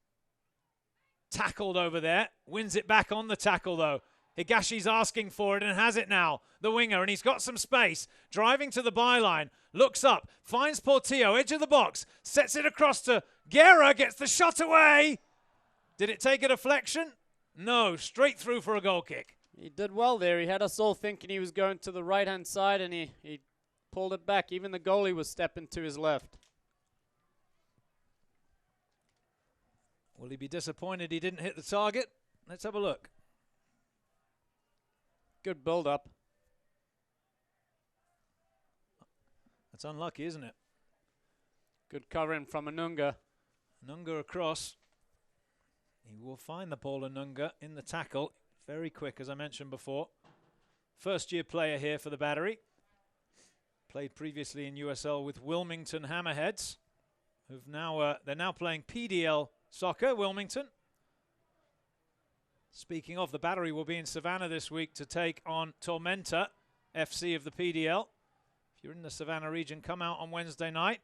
Tackled over there. Wins it back on the tackle, though. Higashi's asking for it and has it now. The winger, and he's got some space. Driving to the byline. Looks up. Finds Portillo. Edge of the box. Sets it across to Guerra. Gets the shot away. Did it take a deflection? No. Straight through for a goal kick. He did well there. He had us all thinking he was going to the right-hand side, and he pulled it back. Even the goalie was stepping to his left. Will he be disappointed he didn't hit the target? Let's have a look. Good build-up. That's unlucky, isn't it? Good covering from Anunga. Anunga across. He will find the ball, Anunga, in the tackle. Very quick, as I mentioned before. First-year player here for the Battery. Played previously in USL with Wilmington Hammerheads, who've now they're now playing PDL soccer. Wilmington. Speaking of, the Battery will be in Savannah this week to take on Tormenta FC of the PDL. If you're in the Savannah region, come out on Wednesday night.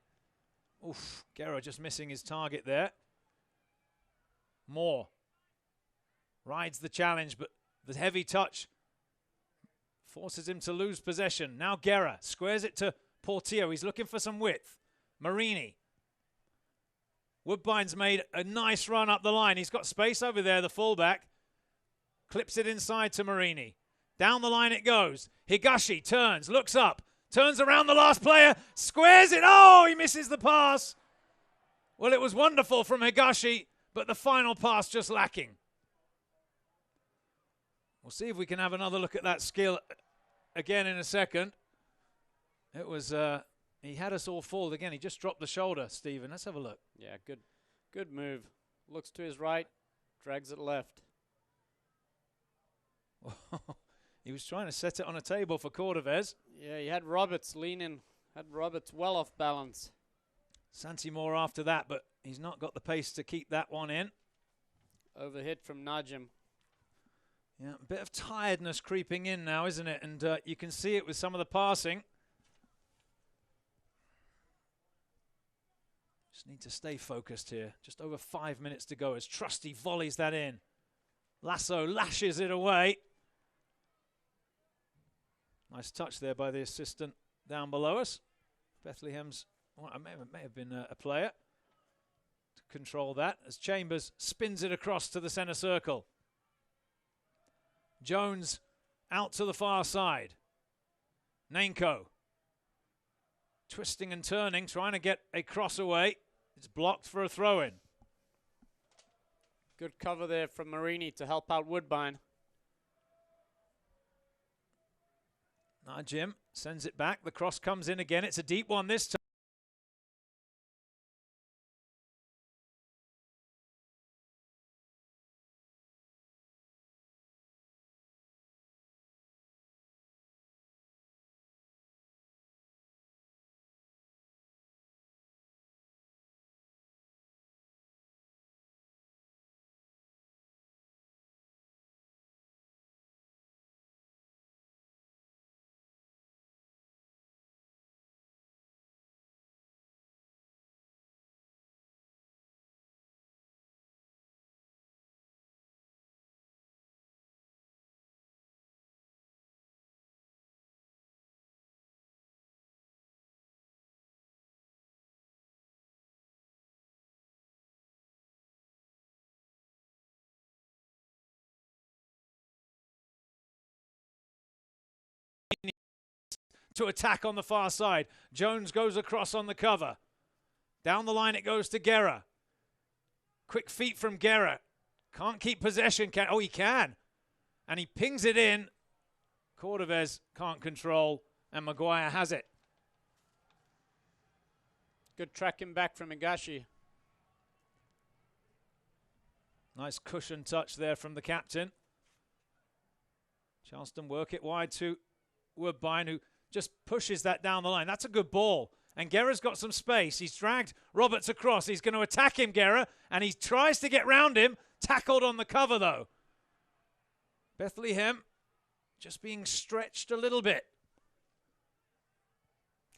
Oof, Guerra just missing his target there. Moore rides the challenge, but the heavy touch forces him to lose possession. Now Guerra squares it to Portillo. He's looking for some width. Marini. Woodbine's made a nice run up the line. He's got space over there, the fullback. Clips it inside to Marini. Down the line it goes. Higashi turns, looks up, turns around the last player, squares it. Oh, he misses the pass. Well, it was wonderful from Higashi, but the final pass just lacking. We'll see if we can have another look at that skill again in a second. It was, he had us all fooled again. He just dropped the shoulder, Stephen. Let's have a look. Yeah, good move. Looks to his right, drags it left. He was trying to set it on a table for Cordovez. Yeah, he had Roberts leaning, had Roberts well off balance. Santi Moore after that, but he's not got the pace to keep that one in. Overhit from Najim. Yeah, a bit of tiredness creeping in now, isn't it? And you can see it with some of the passing. Just need to stay focused here. Just over 5 minutes to go as Trusty volleys that in. Lasso lashes it away. Nice touch there by the assistant down below us. Bethlehem's, well, may have been a player to control that as Chambers spins it across to the center circle. Jones out to the far side. Nanko twisting and turning, trying to get a cross away. It's blocked for a throw-in. Good cover there from Marini to help out Woodbine. Now Jim sends it back. The cross comes in again. It's a deep one this time. To attack on the far side. Jones goes across on the cover. Down the line it goes to Guerra. Quick feet from Guerra. Can't keep possession. Oh, he can. And he pings it in. Cordovez can't control. And Maguire has it. Good tracking back from Higashi. Nice cushion touch there from the captain. Charleston work it wide to Woodbine, who just pushes that down the line. That's a good ball. And Guerra's got some space. He's dragged Roberts across. He's going to attack him, Guerra, and he tries to get round him. Tackled on the cover, though. Bethlehem just being stretched a little bit.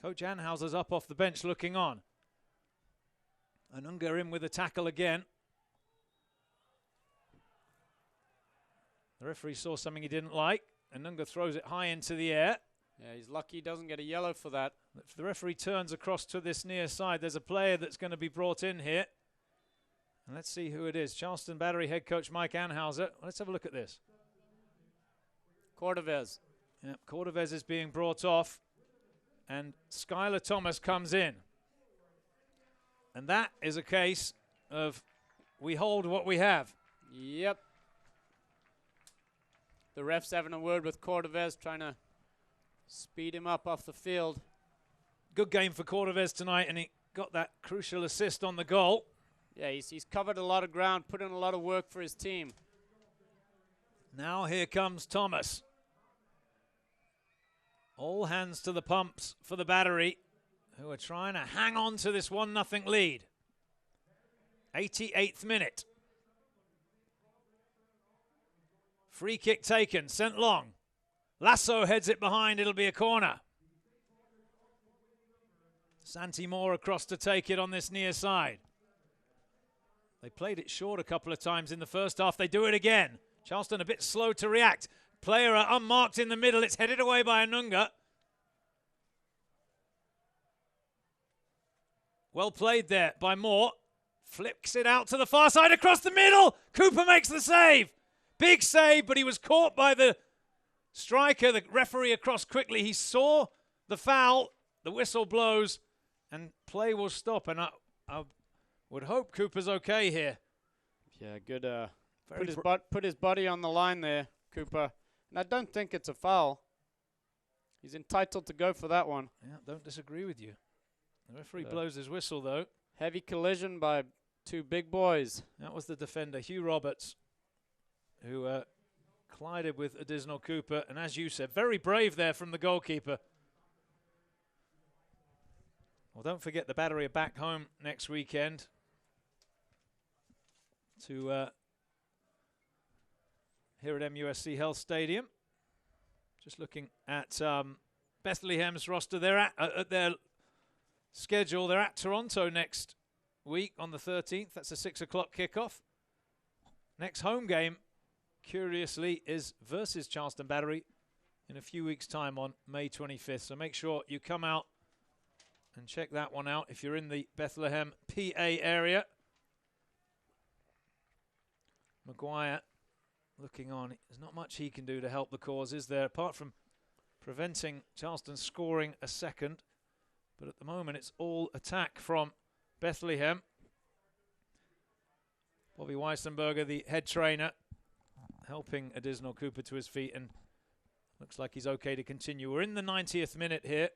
Coach Anhauser's up off the bench looking on. Anunga in with a tackle again. The referee saw something he didn't like. Anunga throws it high into the air. Yeah, he's lucky he doesn't get a yellow for that. If the referee turns across to this near side, there's a player that's going to be brought in here. And let's see who it is. Charleston Battery head coach Mike Anhauser. Let's have a look at this. Cordovez. Yeah, Cordovez is being brought off. And Skylar Thomas comes in. And that is a case of we hold what we have. Yep. The ref's having a word with Cordovez, trying to speed him up off the field. Good game for Cordovez tonight, and he got that crucial assist on the goal. Yeah, he's covered a lot of ground, put in a lot of work for his team. Now here comes Thomas. All hands to the pumps for the Battery, who are trying to hang on to this 1-0 lead. 88th minute. Free kick taken, sent long. Lasso heads it behind, it'll be a corner. Santi Moore across to take it on this near side. They played it short a couple of times in the first half. They do it again. Charleston a bit slow to react. Player unmarked in the middle. It's headed away by Anunga. Well played there by Moore. Flicks it out to the far side across the middle. Cooper makes the save. Big save, but he was caught by the striker. The referee across quickly. He saw the foul. The whistle blows and play will stop. And I would hope Cooper's okay here. Yeah, good. Put his body on the line there, Cooper. And I don't think it's a foul. He's entitled to go for that one. Yeah, don't disagree with you. The referee blows his whistle, though. Heavy collision by two big boys. That was the defender, Hugh Roberts, who collided with Additional Cooper. And as you said, very brave there from the goalkeeper. Well, don't forget the Battery are back home next weekend to here at MUSC Health Stadium. Just looking at Bethlehem's roster. They're at their schedule. They're at Toronto next week on the 13th. That's a 6 o'clock kickoff. Next home game, curiously, is versus Charleston Battery in a few weeks' time on May 25th. So make sure you come out and check that one out if you're in the Bethlehem, PA area. Maguire looking on. There's not much he can do to help the cause, is there? Apart from preventing Charleston scoring a second. But at the moment, it's all attack from Bethlehem. Bobby Weissenberger, the head trainer, helping Additional Cooper to his feet, and looks like he's okay to continue. We're in the 90th minute here.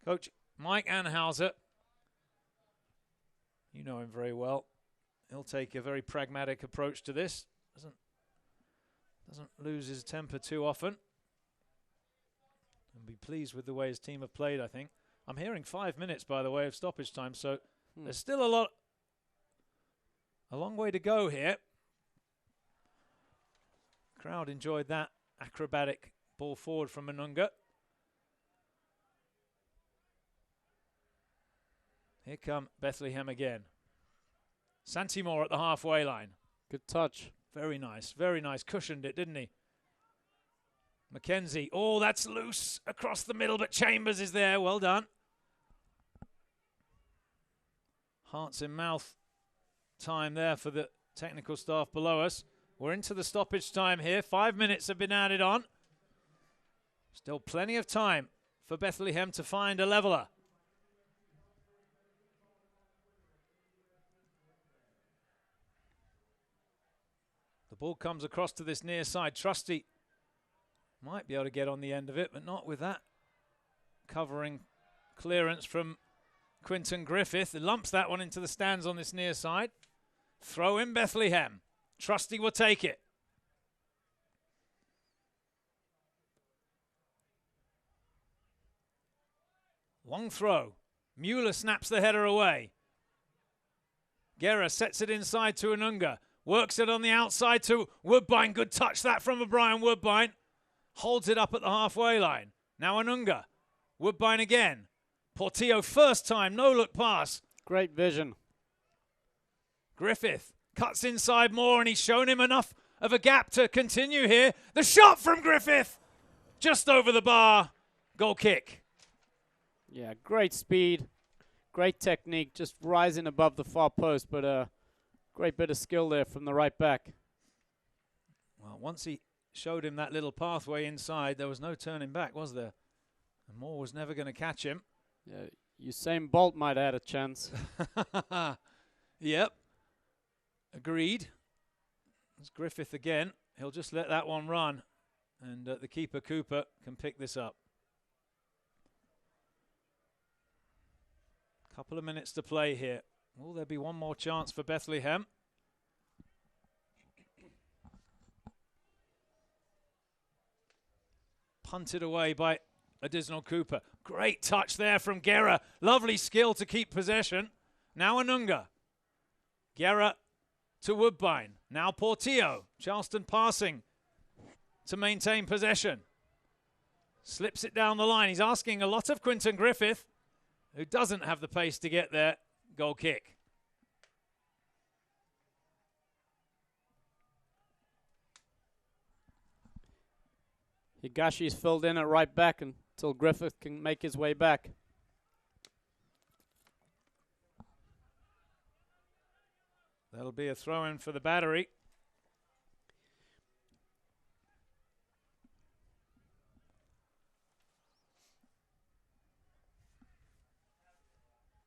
Coach Mike Anhauser, you know him very well. He'll take a very pragmatic approach to this. Doesn't lose his temper too often. And be pleased with the way his team have played, I think. I'm hearing 5 minutes, by the way, of stoppage time, so there's still a long way to go here. Crowd enjoyed that acrobatic ball forward from Anunga. Here come Bethlehem again. Santi Moore at the halfway line. Good touch. Very nice, very nice. Cushioned it, didn't he? McKenzie. Oh, that's loose across the middle, but Chambers is there. Well done. Hearts in mouth time there for the technical staff below us. We're into the stoppage time here. 5 minutes have been added on. Still plenty of time for Bethlehem to find a leveler. The ball comes across to this near side. Trusty might be able to get on the end of it, but not with that covering clearance from Quinton Griffith. He lumps that one into the stands on this near side. Throw in Bethlehem. Trusty will take it. Long throw. Mueller snaps the header away. Guerra sets it inside to Anunga. Works it on the outside to Woodbine. Good touch that from O'Brien. Woodbine holds it up at the halfway line. Now Anunga. Woodbine again. Portillo, first time, no-look pass. Great vision. Griffith cuts inside more, and he's shown him enough of a gap to continue here. The shot from Griffith, just over the bar. Goal kick. Yeah, great speed, great technique, just rising above the far post, but a great bit of skill there from the right back. Well, once he showed him that little pathway inside, there was no turning back, was there? And Moore was never going to catch him. Yeah, Usain Bolt might have had a chance. Yep. Agreed. It's Griffith again. He'll just let that one run. And the keeper, Cooper, can pick this up. Couple of minutes to play here. Will there be one more chance for Bethlehem? Punted away by Additional Cooper. Great touch there from Guerra. Lovely skill to keep possession. Now Anunga. Guerra to Woodbine. Now Portillo. Charleston passing to maintain possession. Slips it down the line. He's asking a lot of Quinton Griffith, who doesn't have the pace to get there. Goal kick. Higashi's filled in at right back until Griffith can make his way back. That'll be a throw-in for the Battery.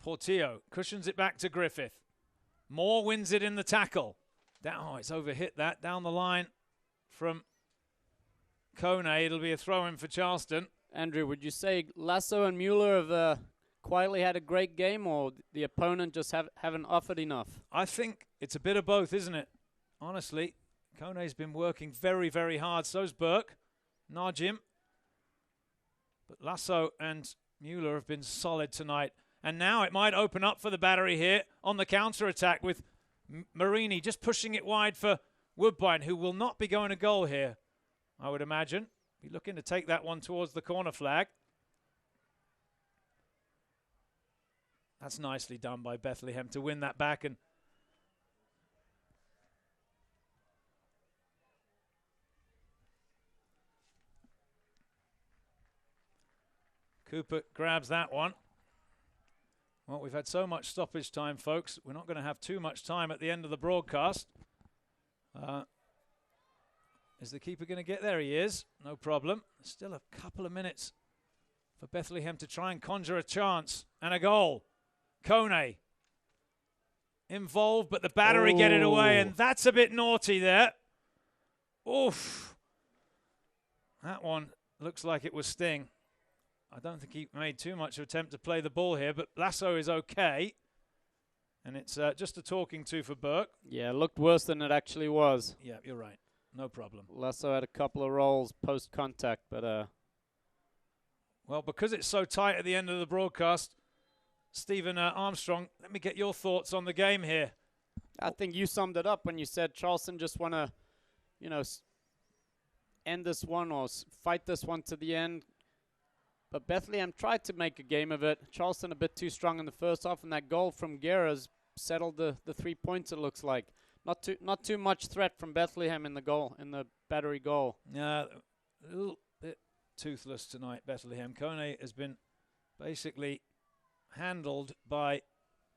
Portillo cushions it back to Griffith. Moore wins it in the tackle. Oh, it's overhit that. Down the line from Kone. It'll be a throw-in for Charleston. Andrew, would you say Lasso and Mueller have quietly had a great game, or the opponent just haven't offered enough? I think it's a bit of both, isn't it? Honestly, Kone's been working very, very hard. So's Burke, Najim. But Lasso and Mueller have been solid tonight. And now it might open up for the Battery here on the counter-attack with Marini just pushing it wide for Woodbine, who will not be going to goal here, I would imagine. Be looking to take that one towards the corner flag. That's nicely done by Bethlehem to win that back. And Cooper grabs that one. Well, we've had so much stoppage time, folks. We're not going to have too much time at the end of the broadcast. Is the keeper going to get there? He is. No problem. Still a couple of minutes for Bethlehem to try and conjure a chance and a goal. Kone involved, but the Battery get it away, and that's a bit naughty there. Oof. That one looks like it was Sting. I don't think he made too much of an attempt to play the ball here, but Lasso is okay. And it's just a talking to for Burke. Yeah, it looked worse than it actually was. Yeah, you're right. No problem. Lasso had a couple of rolls post-contact, but... Well, because it's so tight at the end of the broadcast, Stephen Armstrong, let me get your thoughts on the game here. I think you summed it up when you said Charleston just want to, end this one or fight this one to the end. But Bethlehem tried to make a game of it. Charleston a bit too strong in the first half, and that goal from Guerra's settled the 3 points, it looks like. Not too much threat from Bethlehem in the Battery goal. Yeah, a little bit toothless tonight, Bethlehem. Kone has been basically handled by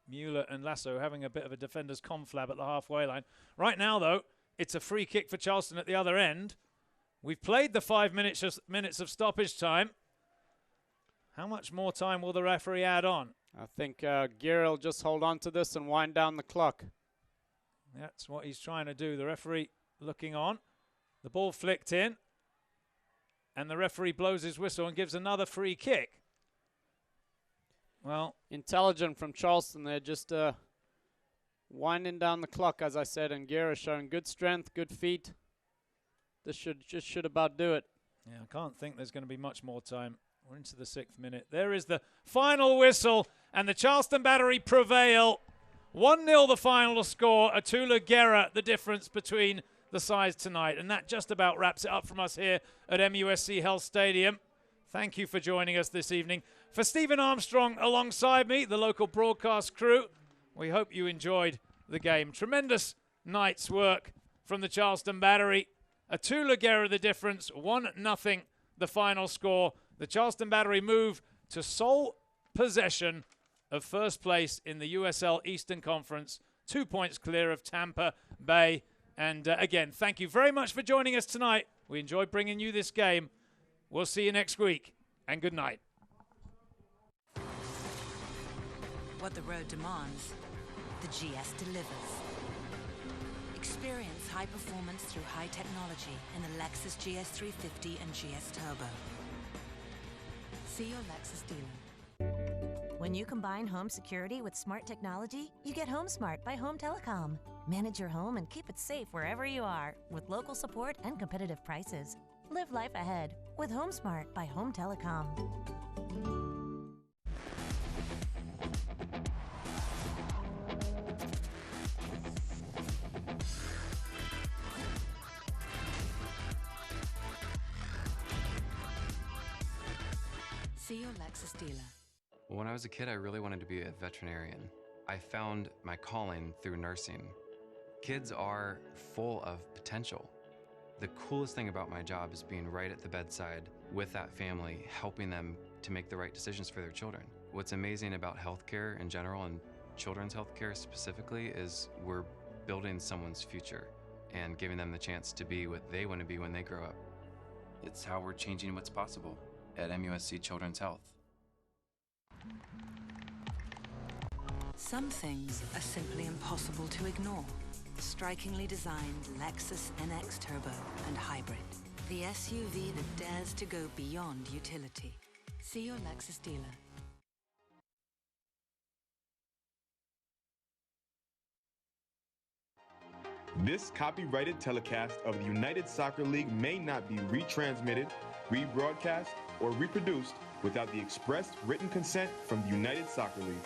Mueller and Lasso, having a bit of a defender's conflab at the halfway line. Right now, though, it's a free kick for Charleston at the other end. We've played the 5 minutes of stoppage time. How much more time will the referee add on? I think Guerra will just hold on to this and wind down the clock. That's what he's trying to do. The referee looking on. The ball flicked in. And the referee blows his whistle and gives another free kick. Well, intelligent from Charleston there, just winding down the clock, as I said, and Guerra showing good strength, good feet. This should about do it. Yeah, I can't think there's going to be much more time. We're into the 6th minute. There is the final whistle, and the Charleston Battery prevail. 1-0 the final score. Atula Guerra, the difference between the sides tonight. And that just about wraps it up from us here at MUSC Health Stadium. Thank you for joining us this evening. For Stephen Armstrong alongside me, the local broadcast crew, we hope you enjoyed the game. Tremendous night's work from the Charleston Battery. A 2-Ligera the difference, 1-0 the final score. The Charleston Battery move to sole possession of first place in the USL Eastern Conference, 2 points clear of Tampa Bay. And again, thank you very much for joining us tonight. We enjoyed bringing you this game. We'll see you next week, and good night. What the road demands, the GS delivers. Experience high performance through high technology in the Lexus GS 350 and GS Turbo. See your Lexus dealer. When you combine home security with smart technology, you get Home Smart by Home Telecom. Manage your home and keep it safe wherever you are with local support and competitive prices. Live life ahead with Home Smart by Home Telecom. See your Lexus dealer. When I was a kid, I really wanted to be a veterinarian. I found my calling through nursing. Kids are full of potential. The coolest thing about my job is being right at the bedside with that family, helping them to make the right decisions for their children. What's amazing about healthcare in general and children's healthcare specifically is we're building someone's future and giving them the chance to be what they want to be when they grow up. It's how we're changing what's possible at MUSC Children's Health. Some things are simply impossible to ignore. Strikingly designed Lexus NX Turbo and Hybrid. The SUV that dares to go beyond utility. See your Lexus dealer. This copyrighted telecast of the United Soccer League may not be retransmitted, rebroadcast, or reproduced without the express written consent from the United Soccer League.